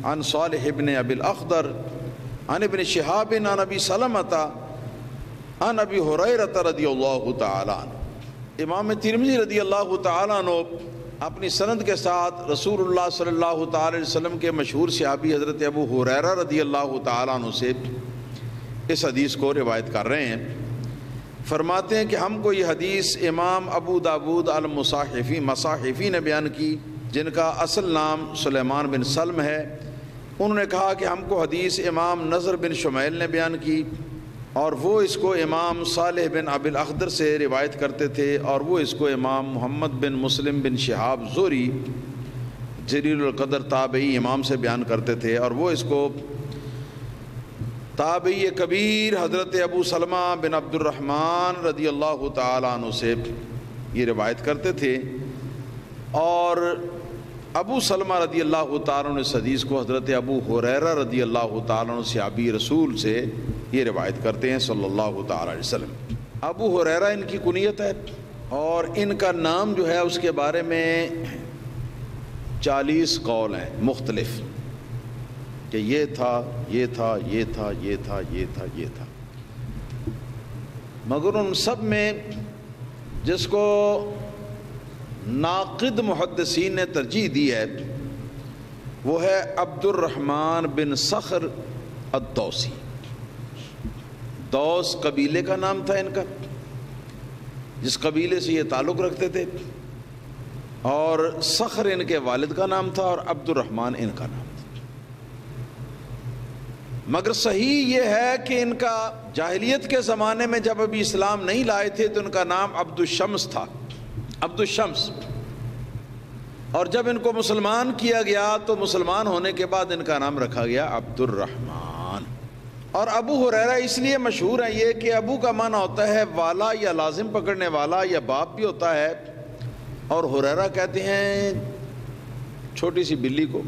Speaker 1: عن صالح بن ابی الاخضر عن ابن شہاب عن ابی سلمۃ عن ابی ہریرہ رضی اللہ تعالی عنہ۔ امام ترمذی رضی اللہ تعالیٰ عنہ اپنی سند کے ساتھ رسول اللہ صلی اللہ تعالی علیہ وسلم کے مشہور صحابی حضرت ابو ہریرہ رضی اللہ تعالیٰ عنہ سے اس حدیث کو روایت کر رہے ہیں۔ فرماتے ہیں کہ ہم کو یہ حدیث امام ابو داود مصاحفی نے بیان کی، جن کا اصل نام سلیمان بن سلم ہے۔ انہوں نے کہا کہ ہم کو حدیث امام نضر بن شمیل نے بیان کی، اور وہ اس کو امام صالح بن ابی الاخضر سے روایت کرتے تھے، اور وہ اس کو امام محمد بن مسلم بن شہاب زہری جلیل القدر تابعی امام سے بیان کرتے تھے، اور وہ اس کو تابعی کبیر حضرت ابو سلمہ بن عبد الرحمن رضی اللہ تعالیٰ عنہ سے یہ روایت کرتے تھے، اور ابو سلمہ رضی اللہ تعالیٰ عنہ اس حدیث کو حضرت ابو ہریرہ رضی اللہ تعالیٰ عنہ صحابی رسول سے یہ روایت کرتے ہیں صلی اللہ تعالیٰ علیہ وسلم۔ ابو ہریرہ ان کی کنیت ہے، اور ان کا نام جو ہے اس کے بارے میں 40 قول ہیں مختلف، کہ یہ تھا یہ تھا یہ تھا یہ تھا یہ تھا یہ تھا، مگر ان سب میں جس کو ناقد محدثین نے ترجیح دی ہے وہ ہے عبد الرحمن بن صخر الدوسی۔ دوس قبیلے کا نام تھا ان کا، جس قبیلے سے یہ تعلق رکھتے تھے، اور صخر ان کے والد کا نام تھا، اور عبد الرحمن ان کا نام تھا۔ مگر صحیح یہ ہے کہ ان کا جاہلیت کے زمانے میں جب ابھی اسلام نہیں لائے تھے تو ان کا نام عبد الشمس تھا، عبد الشمس، اور جب ان کو مسلمان کیا گیا تو مسلمان ہونے کے بعد ان کا نام رکھا گیا عبد الرحمن۔ اور ابو ہریرہ اس لیے مشہور ہے یہ کہ ابو کا معنی ہوتا ہے والا یا لازم پکڑنے والا، یا باپ بھی ہوتا ہے، اور ہریرہ کہتے ہیں چھوٹی سی بلی کو۔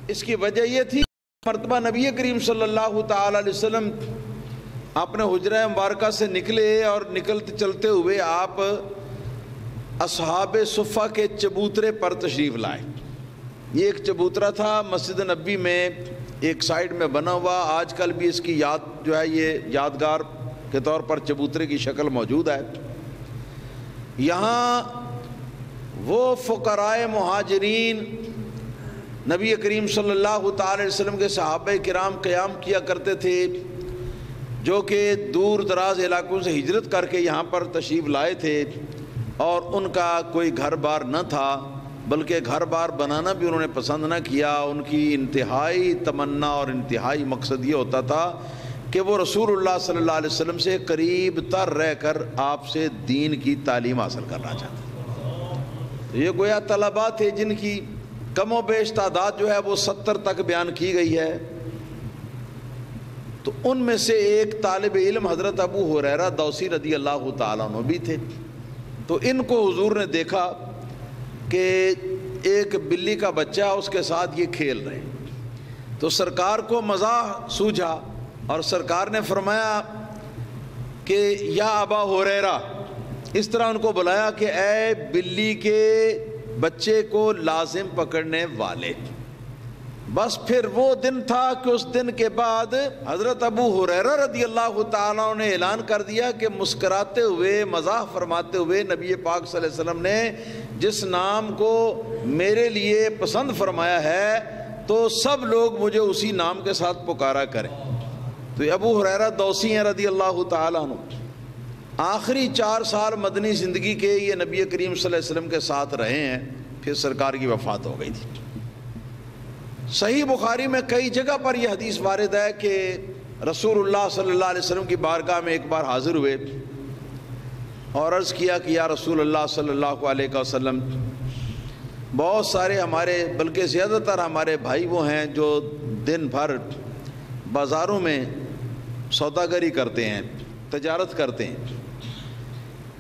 Speaker 1: اس کی وجہ یہ تھی مرتبہ نبی کریم صلی اللہ تعالی علیہ وسلم اپنے حجرہ مبارکہ سے نکلے، اور نکلتے چلتے ہوئے آپ اصحاب صفہ کے چبوترے پر تشریف لائے۔ یہ ایک چبوترا تھا مسجد نبی میں ایک سائیڈ میں بنا ہوا، آج کل بھی اس کی یاد جو ہے یہ یادگار کے طور پر چبوترے کی شکل موجود ہے۔ یہاں وہ فقراء مہاجرین نبی کریم صلی اللہ تعالی علیہ وسلم کے صحابہ کرام قیام کیا کرتے تھے، جو کہ دور دراز علاقوں سے ہجرت کر کے یہاں پر تشریف لائے تھے، اور ان کا کوئی گھر بار نہ تھا، بلکہ گھر بار بنانا بھی انہوں نے پسند نہ کیا۔ ان کی انتہائی تمنا اور انتہائی مقصد یہ ہوتا تھا کہ وہ رسول اللہ صلی اللہ علیہ وسلم سے قریب تر رہ کر آپ سے دین کی تعلیم حاصل کرنا چاہتے۔ یہ گویا طلباء تھے جن کی کم و بیش تعداد جو ہے وہ 70 تک بیان کی گئی ہے۔ تو ان میں سے ایک طالب علم حضرت ابو ہریرہ دوسی رضی اللہ تعالیٰ عنہ بھی تھے۔ تو ان کو حضور نے دیکھا کہ ایک بلی کا بچہ اس کے ساتھ یہ کھیل رہے، تو سرکار کو مزاح سوجھا، اور سرکار نے فرمایا کہ یا ابا ہریرہ، اس طرح ان کو بلایا کہ اے بلی کے بچے کو لازم پکڑنے والے۔ بس پھر وہ دن تھا کہ اس دن کے بعد حضرت ابو ہریرہ رضی اللہ تعالیٰ عنہ نے اعلان کر دیا کہ مسکراتے ہوئے مزاح فرماتے ہوئے نبی پاک صلی اللہ علیہ وسلم نے جس نام کو میرے لیے پسند فرمایا ہے تو سب لوگ مجھے اسی نام کے ساتھ پکارا کریں۔ تو ابو ہریرہ دوسی ہیں رضی اللہ تعالیٰ عنہ۔ آخری 4 سال مدنی زندگی کے یہ نبی کریم صلی اللہ علیہ وسلم کے ساتھ رہے ہیں، پھر سرکار کی وفات ہو گئی تھی۔ صحیح بخاری میں کئی جگہ پر یہ حدیث وارد ہے کہ رسول اللہ صلی اللہ علیہ وسلم کی بارگاہ میں ایک بار حاضر ہوئے اور عرض کیا کہ یا رسول اللہ صلی اللہ علیہ وسلم، بہت سارے ہمارے بلکہ زیادہ تر ہمارے بھائی وہ ہیں جو دن بھر بازاروں میں سوداگری کرتے ہیں، تجارت کرتے ہیں،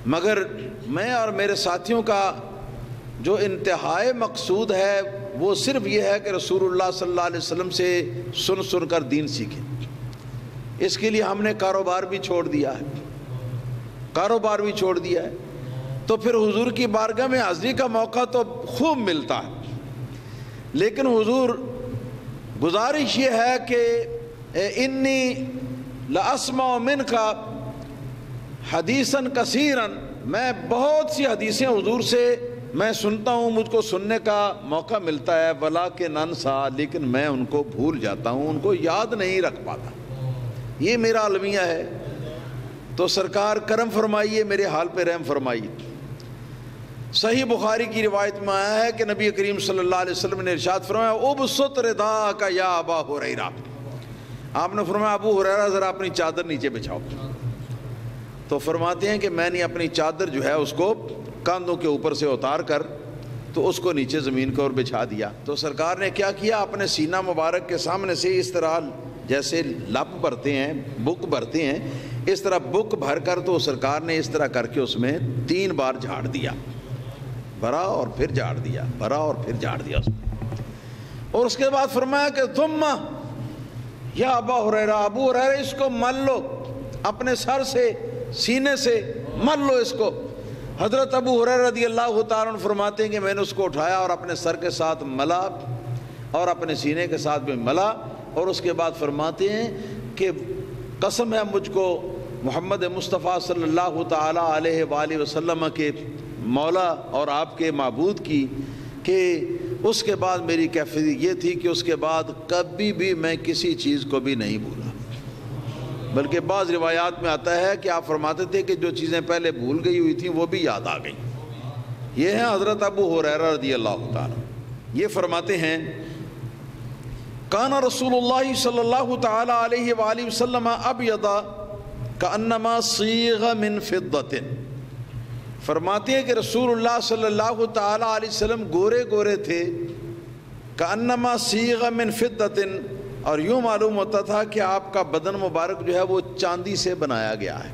Speaker 1: مگر میں اور میرے ساتھیوں کا جو انتہائی مقصود ہے وہ صرف یہ ہے کہ رسول اللہ صلی اللہ علیہ وسلم سے سن سن کر دین سیکھیں۔ اس کے لیے ہم نے کاروبار بھی چھوڑ دیا ہے، کاروبار بھی چھوڑ دیا ہے، تو پھر حضور کی بارگاہ میں حاضری کا موقع تو خوب ملتا ہے، لیکن حضور گزارش یہ ہے کہ انی لاسمع منک حدیثا کثیرا، میں بہت سی حدیثیں حضور سے میں سنتا ہوں، مجھ کو سننے کا موقع ملتا ہے، ولیکن انسا، لیکن میں ان کو بھول جاتا ہوں، ان کو یاد نہیں رکھ پاتا۔ یہ میرا المیہ ہے، تو سرکار کرم فرمائیے، میرے حال پہ رحم فرمائیے۔ صحیح بخاری کی روایت میں آیا ہے کہ نبی کریم صلی اللہ علیہ وسلم نے ارشاد فرمایا ابسط رداءک یا ابا ہریرہ، آپ نے فرمایا ابو ہریرہ ذرا اپنی چادر نیچے بچھاؤ، تو فرماتے ہیں کہ میں نے اپنی چادر جو ہے اس کو کاندھوں کے اوپر سے اتار کر تو اس کو نیچے زمین کے اوپر بچھا دیا۔ تو سرکار نے کیا کیا، اپنے سینہ مبارک کے سامنے سے اس طرح جیسے لپ بھرتے ہیں، بک بھرتے ہیں، اس طرح بک بھر کر تو سرکار نے اس طرح کر کے اس میں 3 بار جھاڑ دیا، بھرا اور پھر جھاڑ دیا، بھرا اور پھر جھاڑ دیا اس میں، اور اس کے بعد فرمایا کہ ثم یا ابا ہریرہ، ابو ہریرہ اس کو مل لو، اپنے سر سے سینے سے مل لو اس کو۔ حضرت ابو ہریرہ رضی اللہ تعالیٰ عنہ فرماتے ہیں کہ میں نے اس کو اٹھایا اور اپنے سر کے ساتھ ملا اور اپنے سینے کے ساتھ بھی ملا، اور اس کے بعد فرماتے ہیں کہ قسم ہے مجھ کو محمد مصطفیٰ صلی اللہ تعالیٰ علیہ وآلہ وسلم کے مولا اور آپ کے معبود کی، کہ اس کے بعد میری کیفیت یہ تھی کہ اس کے بعد کبھی بھی میں کسی چیز کو بھی نہیں بھولا، بلکہ بعض روایات میں آتا ہے کہ آپ فرماتے تھے کہ جو چیزیں پہلے بھول گئی ہوئی تھیں وہ بھی یاد آ گئیں۔ یہ ہیں حضرت ابو ہریرہ رضی اللہ تعالیٰ، یہ فرماتے ہیں کان رسول اللہ صلی اللہ تعالی علیہ وآلہ وسلم ابیض کانما صیغ من فضۃ، فرماتے ہیں کہ رسول اللہ صلی اللہ تعالی علیہ وسلم گورے گورے تھے، کانما صیغ من فضۃ، اور یوں معلوم ہوتا تھا کہ آپ کا بدن مبارک جو ہے وہ چاندی سے بنایا گیا ہے،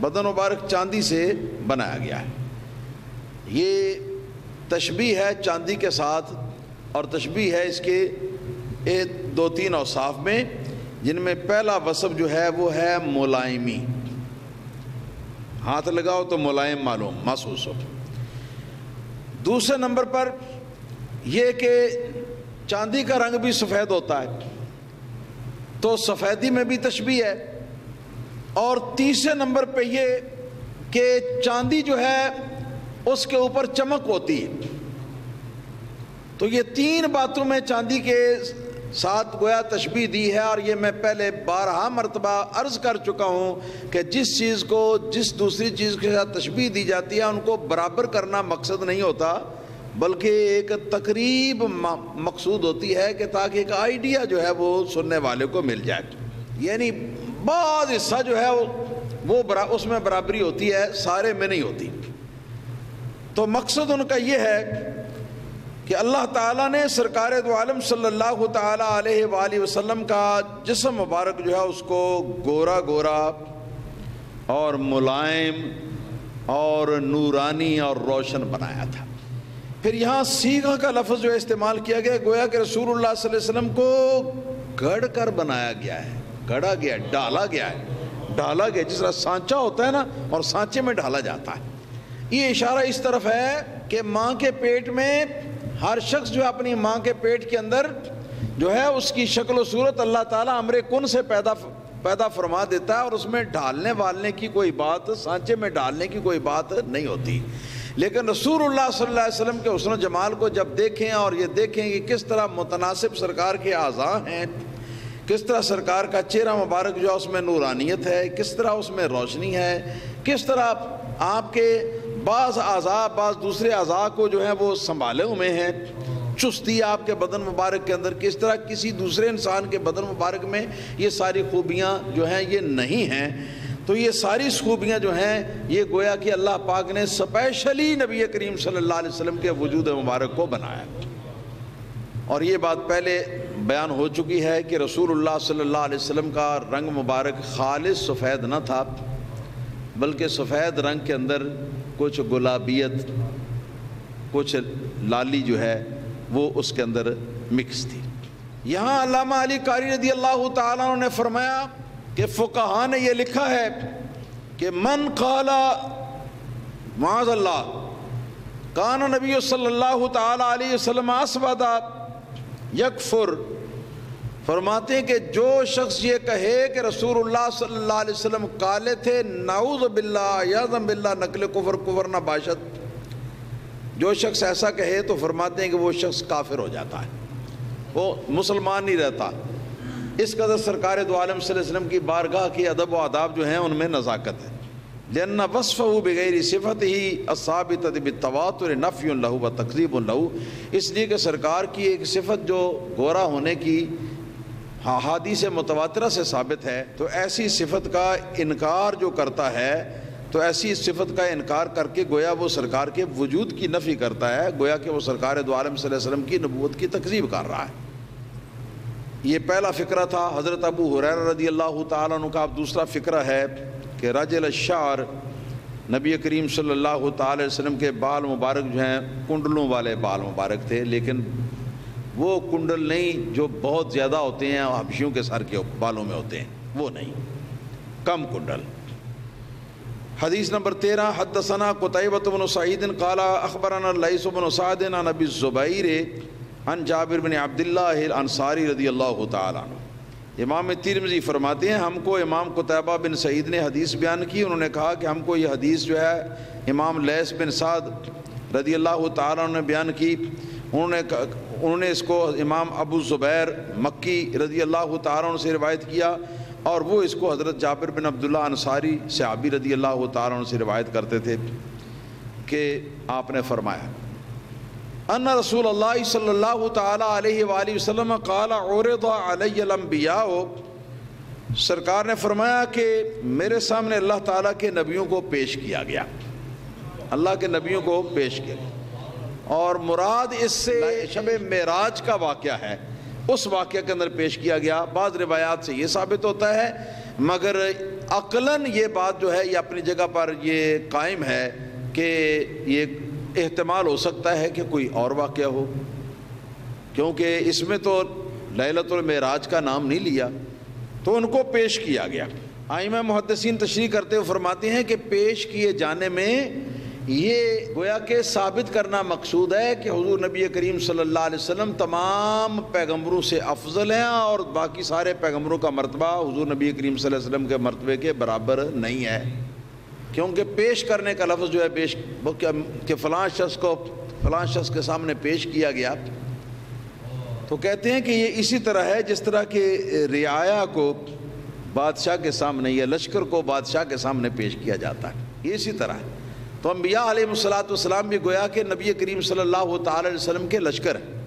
Speaker 1: بدن مبارک چاندی سے بنایا گیا ہے۔ یہ تشبیہ ہے چاندی کے ساتھ، اور تشبیہ ہے اس کے 2-3 اوصاف میں، جن میں پہلا وصف جو ہے وہ ہے ملائمی، ہاتھ لگاؤ تو ملائم معلوم محسوس ہو۔ دوسرے نمبر پر یہ کہ چاندی کا رنگ بھی سفید ہوتا ہے، تو سفیدی میں بھی تشبیہ ہے، اور تیسرے نمبر پہ یہ کہ چاندی جو ہے اس کے اوپر چمک ہوتی ہے۔ تو یہ 3 باتوں میں چاندی کے ساتھ گویا تشبیہ دی ہے، اور یہ میں پہلے 12 مرتبہ عرض کر چکا ہوں کہ جس چیز کو جس دوسری چیز کے ساتھ تشبیہ دی جاتی ہے ان کو برابر کرنا مقصد نہیں ہوتا، بلکہ ایک تقریب مقصود ہوتی ہے کہ تاکہ ایک آئیڈیا جو ہے وہ سننے والے کو مل جائے، یعنی بعض حصہ جو ہے وہ اس میں برابری ہوتی ہے، سارے میں نہیں ہوتی۔ تو مقصد ان کا یہ ہے کہ اللہ تعالیٰ نے سرکار دو عالم صلی اللہ تعالیٰ علیہ وآلہ وسلم کا جسم مبارک جو ہے اس کو گورا گورا اور ملائم اور نورانی اور روشن بنایا تھا۔ پھر یہاں سیغہ کا لفظ جو استعمال کیا گیا، گویا کہ رسول اللہ صلی اللہ علیہ وسلم کو گھڑ کر بنایا گیا ہے، گھڑا گیا، ڈالا گیا ہے، ڈالا گیا، جس طرح سانچہ ہوتا ہے نا، اور سانچے میں ڈالا جاتا ہے۔ یہ اشارہ اس طرف ہے کہ ماں کے پیٹ میں ہر شخص جو اپنی ماں کے پیٹ کے اندر جو ہے اس کی شکل و صورت اللہ تعالیٰ امر کن سے پیدا فرما دیتا ہے، اور اس میں ڈھالنے والنے کی کوئی بات، سانچے میں ڈالنے کی کوئی بات نہیں ہوتی۔ لیکن رسول اللہ صلی اللہ علیہ وسلم کے حسن و جمال کو جب دیکھیں اور یہ دیکھیں کہ کس طرح متناسب سرکار کے اعضاء ہیں، کس طرح سرکار کا چہرہ مبارک جو ہے اس میں نورانیت ہے، کس طرح اس میں روشنی ہے، کس طرح آپ کے بعض اعضاء بعض دوسرے اعضاء کو جو ہے وہ سنبھالے ہوئے ہیں، چستی آپ کے بدن مبارک کے اندر، کس طرح کسی دوسرے انسان کے بدن مبارک میں یہ ساری خوبیاں جو ہیں یہ نہیں ہیں، تو یہ ساری خوبیاں جو ہیں یہ گویا کہ اللہ پاک نے اسپیشلی نبی کریم صلی اللہ علیہ وسلم کے وجود مبارک کو بنایا۔ اور یہ بات پہلے بیان ہو چکی ہے کہ رسول اللہ صلی اللہ علیہ وسلم کا رنگ مبارک خالص سفید نہ تھا، بلکہ سفید رنگ کے اندر کچھ گلابیت، کچھ لالی جو ہے وہ اس کے اندر مکس تھی۔ یہاں علامہ علی قاری رضی اللہ تعالیٰ عنہ نے فرمایا کہ فقہاء نے یہ لکھا ہے کہ من قال معاذ اللہ کان نبی صلی اللہ تعالیٰ علیہ وسلم اسود یکفر، فرماتے ہیں کہ جو شخص یہ کہے کہ رسول اللہ صلی اللہ علیہ وسلم کالے تھے، نعوذ باللہ یعظم باللہ نقل کفر نہ باشد، جو شخص ایسا کہے تو فرماتے ہیں کہ وہ شخص کافر ہو جاتا ہے، وہ مسلمان نہیں رہتا۔ اس قدر سرکار دو عالم صلی اللہ علیہ وسلم کی بارگاہ کی ادب و آداب جو ہیں ان میں نزاکت ہے۔ لأن وصفه بغیر صفته الثابتة بالتواتر نفی له وتکذیب له، اس لیے کہ سرکار کی ایک صفت جو گورا ہونے کی احادیث متواترہ سے ثابت ہے، تو ایسی صفت کا انکار جو کرتا ہے تو ایسی صفت کا انکار کر کے گویا وہ سرکار کے وجود کی نفی کرتا ہے، گویا کہ وہ سرکار دو عالم صلی اللہ علیہ وسلم کی نبوت کی تکذیب کر رہا ہے۔ یہ پہلا فقرہ تھا حضرت ابو ہریرہ رضی اللہ تعالیٰ عنہ کا۔ اب دوسرا فقرہ ہے کہ رجل الشعر، نبی کریم صلی اللہ تعالی علیہ وسلم کے بال مبارک جو ہیں کنڈلوں والے بال مبارک تھے، لیکن وہ کنڈل نہیں جو بہت زیادہ ہوتے ہیں حبشیوں کے سر کے بالوں میں ہوتے ہیں، وہ نہیں، کم کنڈل۔ حدیث نمبر 13، حدثنا قتیبۃ بن سعید قال اخبرنا لیث بن سعد عن ابی الزبیر عن جابر بن عبداللہ الانصاری رضی اللہ تعالی عنہ۔ امام ترمذی فرماتے ہیں ہم کو امام قتیبہ بن سعید نے حدیث بیان کی، انہوں نے کہا کہ ہم کو یہ حدیث جو ہے امام لیث بن سعد رضی اللہ تعالیٰ عنہ نے بیان کی، انہوں نے اس کو امام ابو زبیر مکی رضی اللہ تعالیٰ عنہ سے روایت کیا، اور وہ اس کو حضرت جابر بن عبداللہ انصاری صحابی رضی اللہ تعالیٰ عنہ سے روایت کرتے تھے کہ آپ نے فرمایا ان رسول اللہ صلی اللہ تعالیٰ علیہ وآلہ وسلم قال عرض علی الانبیاء، سرکار نے فرمایا کہ میرے سامنے اللہ تعالیٰ کے نبیوں کو پیش کیا گیا، اللہ کے نبیوں کو پیش کیا گیا، اور مراد اس سے شب معراج کا واقعہ ہے، اس واقعہ کے اندر پیش کیا گیا۔ بعض روایات سے یہ ثابت ہوتا ہے، مگر عقلاً یہ بات جو ہے یہ اپنی جگہ پر یہ قائم ہے کہ یہ احتمال ہو سکتا ہے کہ کوئی اور واقعہ ہو، کیونکہ اس میں تو لیلۃ المعراج کا نام نہیں لیا، تو ان کو پیش کیا گیا۔ ائمہ محدثین تشریح کرتے ہوئے فرماتے ہیں کہ پیش کیے جانے میں یہ گویا کہ ثابت کرنا مقصود ہے کہ حضور نبی کریم صلی اللہ علیہ وسلم تمام پیغمبروں سے افضل ہیں، اور باقی سارے پیغمبروں کا مرتبہ حضور نبی کریم صلی اللہ علیہ وسلم کے مرتبے کے برابر نہیں ہے، کیونکہ پیش کرنے کا لفظ جو ہے پیش کہ فلاں شخص کو فلاں شخص کے سامنے پیش کیا گیا، تو کہتے ہیں کہ یہ اسی طرح ہے جس طرح کہ رعایا کو بادشاہ کے سامنے یا لشکر کو بادشاہ کے سامنے پیش کیا جاتا ہے، یہ اسی طرح ہے۔ تو انبیاء علیہ السلام بھی گویا کہ نبی کریم صلی اللہ تعالی علیہ وسلم کے لشکر ہیں۔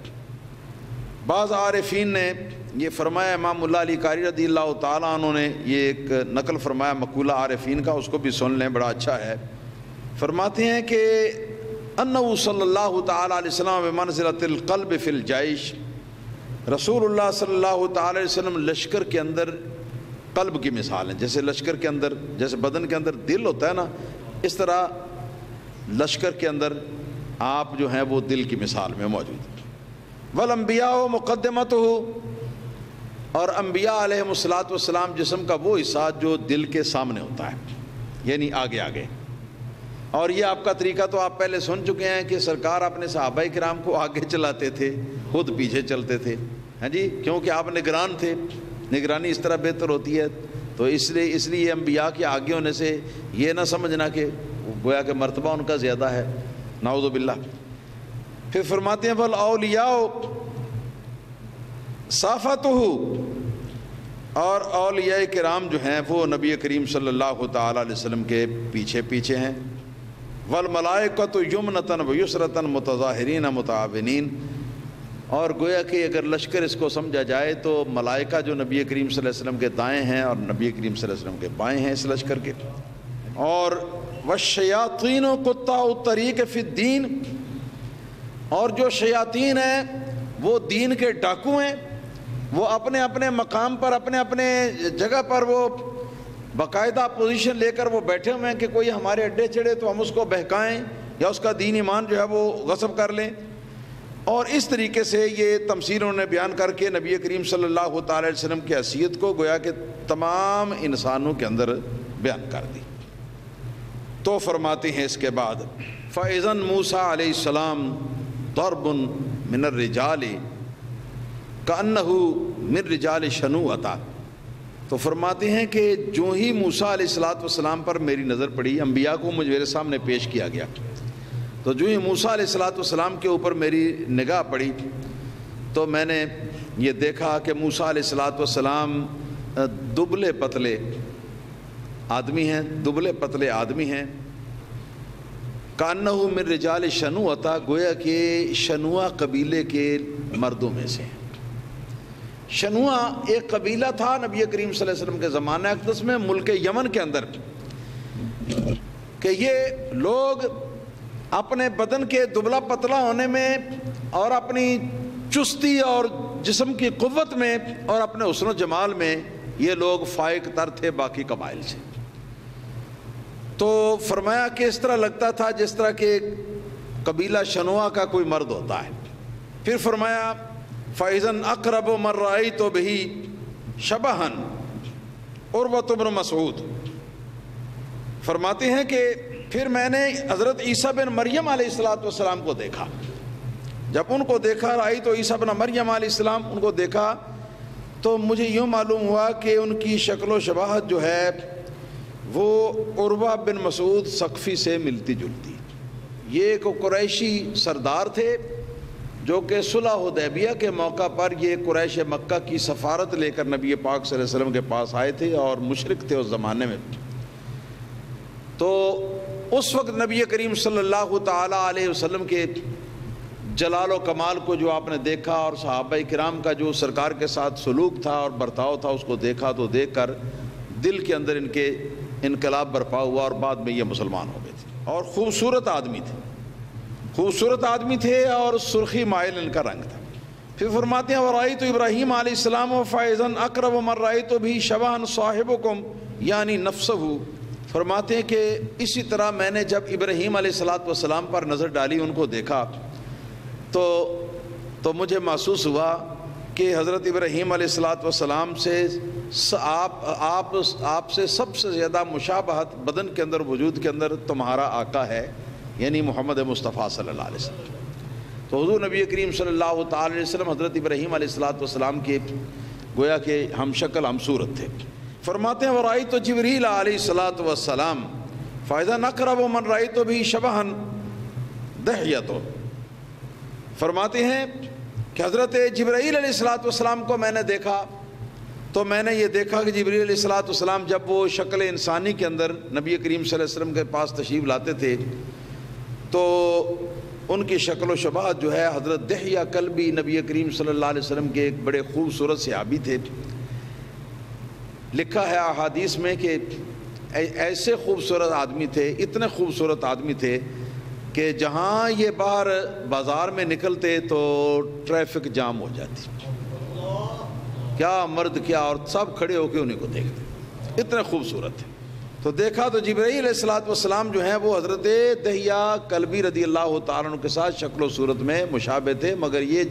Speaker 1: بعض عارفین نے یہ فرمایا، امام اللہ علی قاری رضی اللہ تعالیٰ عنہ نے یہ ایک نقل فرمایا مقولہ عارفین کا، اس کو بھی سن لیں، بڑا اچھا ہے۔ فرماتے ہیں کہ انہ صلی اللہ تعالیٰ علیہ وسلم بمنزلۃ القلب فی الجیش، رسول اللہ صلی اللہ تعالیٰ علیہ وسلم لشکر کے اندر قلب کی مثال ہے، جیسے لشکر کے اندر جیسے بدن کے اندر دل ہوتا ہے نا، اس طرح لشکر کے اندر آپ جو ہیں وہ دل کی مثال میں موجود ہیں۔ والانبیاء مقدمتہ، اور انبیاء علیہ السلام جسم کا وہ حصہ جو دل کے سامنے ہوتا ہے، یعنی آگے آگے۔ اور یہ آپ کا طریقہ تو آپ پہلے سن چکے ہیں کہ سرکار اپنے صحابہ کرام کو آگے چلاتے تھے، خود پیچھے چلتے تھے، ہاں جی، کیونکہ آپ نگران تھے، نگرانی اس طرح بہتر ہوتی ہے، تو اس لیے انبیاء کے آگے ہونے سے یہ نہ سمجھنا کہ گویا کہ مرتبہ ان کا زیادہ ہے، نعوذ باللہ۔ پھر فرماتے ہیں والاولیاء صافتہ، اور اولیاء کرام جو ہیں وہ نبی کریم صلی اللہ تعالی علیہ وسلم کے پیچھے پیچھے ہیں۔ والملائکۃ یمنۃ ویسرۃ متظاہرین متعاونین، اور گویا کہ اگر لشکر اس کو سمجھا جائے تو ملائکہ جو نبی کریم صلی اللہ علیہ وسلم کے دائیں ہیں اور نبی کریم صلی اللہ علیہ وسلم کے بائیں ہیں اس لشکر کے، اور والشیاطین قطاع الطریق فی الدین، اور جو شیاطین ہیں وہ دین کے ڈاکو ہیں، وہ اپنے اپنے مقام پر اپنے اپنے جگہ پر وہ باقاعدہ پوزیشن لے کر وہ بیٹھے ہوئے ہیں کہ کوئی ہمارے اڈے چڑھے تو ہم اس کو بہکائیں یا اس کا دین ایمان جو ہے وہ غصب کر لیں. اور اس طریقے سے یہ تمثیل انہوں نے بیان کر کے نبی کریم صلی اللہ تعالی علیہ وسلم کی حیثیت کو گویا کہ تمام انسانوں کے اندر بیان کر دی. تو فرماتے ہیں اس کے بعد فَإِذًا موسیٰ علیہ السلام ضرب من الرجال كأنه من رجال شنوءۃ. تو فرماتے ہیں کہ جو ہی موسیٰ علیہ السلام پر میری نظر پڑی، انبیاء کو میرے سامنے پیش کیا گیا، تو جو ہی موسیٰ علیہ السلام کے اوپر میری نگاہ پڑی تو میں نے یہ دیکھا کہ موسیٰ علیہ السلام دبلے پتلے آدمی ہیں، دبلے پتلے آدمی ہیں. کانہو من رجال شنوءۃ، گویا کہ شنوء قبیلے کے مردوں میں سے. شنوء ایک قبیلہ تھا نبی کریم صلی اللہ علیہ وسلم کے زمانہ اقدس میں ملک یمن کے اندر، کہ یہ لوگ اپنے بدن کے دبلا پتلا ہونے میں اور اپنی چستی اور جسم کی قوت میں اور اپنے حسن و جمال میں یہ لوگ فائق تر تھے باقی قبائل سے. تو فرمایا کہ اس طرح لگتا تھا جس طرح کہ قبیلہ شنوء کا کوئی مرد ہوتا ہے. پھر فرمایا فَإِذًا أَقْرَبُ مَنْ رَأَيْتُ بِهِ شَبَهًا عُرْوَةُ بْنُ مسعود. فرماتے ہیں کہ پھر میں نے حضرت عیسیٰ بن مریم علیہ السلام کو دیکھا. جب ان کو دیکھا رأیت تو عیسیٰ بن مریم علیہ السلام، ان کو دیکھا تو مجھے یوں معلوم ہوا کہ ان کی شکل و شباہت جو ہے وہ عروہ بن مسعود ثقفی سے ملتی جلتی. یہ ایک قریشی سردار تھے جو کہ صلح حدیبیہ کے موقع پر یہ قریش مکہ کی سفارت لے کر نبی پاک صلی اللہ علیہ وسلم کے پاس آئے تھے اور مشرک تھے اس زمانے میں. تو اس وقت نبی کریم صلی اللہ تعالی علیہ وسلم کے جلال و کمال کو جو آپ نے دیکھا اور صحابہ کرام کا جو سرکار کے ساتھ سلوک تھا اور برتاؤ تھا اس کو دیکھا تو دیکھ کر دل کے اندر ان کے انقلاب برپا ہوا اور بعد میں یہ مسلمان ہو گئے تھے. اور خوبصورت آدمی تھے، خوبصورت آدمی تھے اور سرخی مائل ان کا رنگ تھا. پھر فرماتے ہیں وَرَأَيْتُ إِبْرَاهِيمَ علیہ السلام فَإِذًا أَقْرَبُ مَنْ رَأَيْتُ بِهِ شَبَهًا صَاحِبُكُمْ یعنی نفسه. فرماتے ہیں کہ اسی طرح میں نے جب ابراہیم علیہ السلام پر نظر ڈالی، ان کو دیکھا تو مجھے محسوس ہوا کہ حضرت ابراہیم علیہ السلام سے آپ سے سب سے زیادہ مشابہت بدن کے اندر وجود کے اندر تمہارا آقا ہے، یعنی محمد مصطفیٰ صلی اللہ علیہ وسلم. تو حضور نبی کریم صلی اللہ تعالی علیہ وسلم حضرت ابراہیم علیہ السلام کے گویا کہ ہم شکل ہم صورت تھے. فرماتے ہیں وَرَأَيْتُ جِبْرِيلَ علیہ السلام فَإِذًا أَقْرَبُ مَنْ رَأَيْتُ بِهِ شَبَهًا دِحْيَةٌ. فرماتے ہیں کہ حضرت جبرائیل علیہ السلام کو میں نے دیکھا تو میں نے یہ دیکھا کہ جبرائیل علیہ السلام جب وہ شکل انسانی کے اندر نبی کریم صلی اللہ علیہ وسلم کے پاس تشریف لاتے تھے تو ان کی شکل و شباہت جو ہے حضرت دحیہ کلبی نبی کریم صلی اللہ علیہ وسلم کے ایک بڑے خوبصورت صحابی تھے. لکھا ہے احادیث میں کہ ایسے خوبصورت آدمی تھے، اتنے خوبصورت آدمی تھے کہ جہاں یہ باہر بازار میں نکلتے تو ٹریفک جام ہو جاتی. کیا مرد کیا اور سب کھڑے ہو کے انہیں کو دیکھتے، اتنے خوبصورت تھے. تو دیکھا تو جبرائیل علیہ السلام جو ہیں وہ حضرت دحیہ کلبی رضی اللہ تعالیٰ عنہ کے ساتھ شکل و صورت میں مشابہ تھے، مگر یہ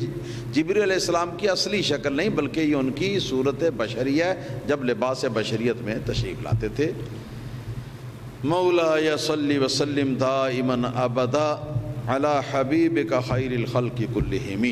Speaker 1: جبرائیل علیہ السلام کی اصلی شکل نہیں بلکہ یہ ان کی صورت بشریہ جب لباس بشریت میں تشریف لاتے تھے. مولا یا صلی وسلم دائما ابدا علی حبیبک خیر الخلق کلہم.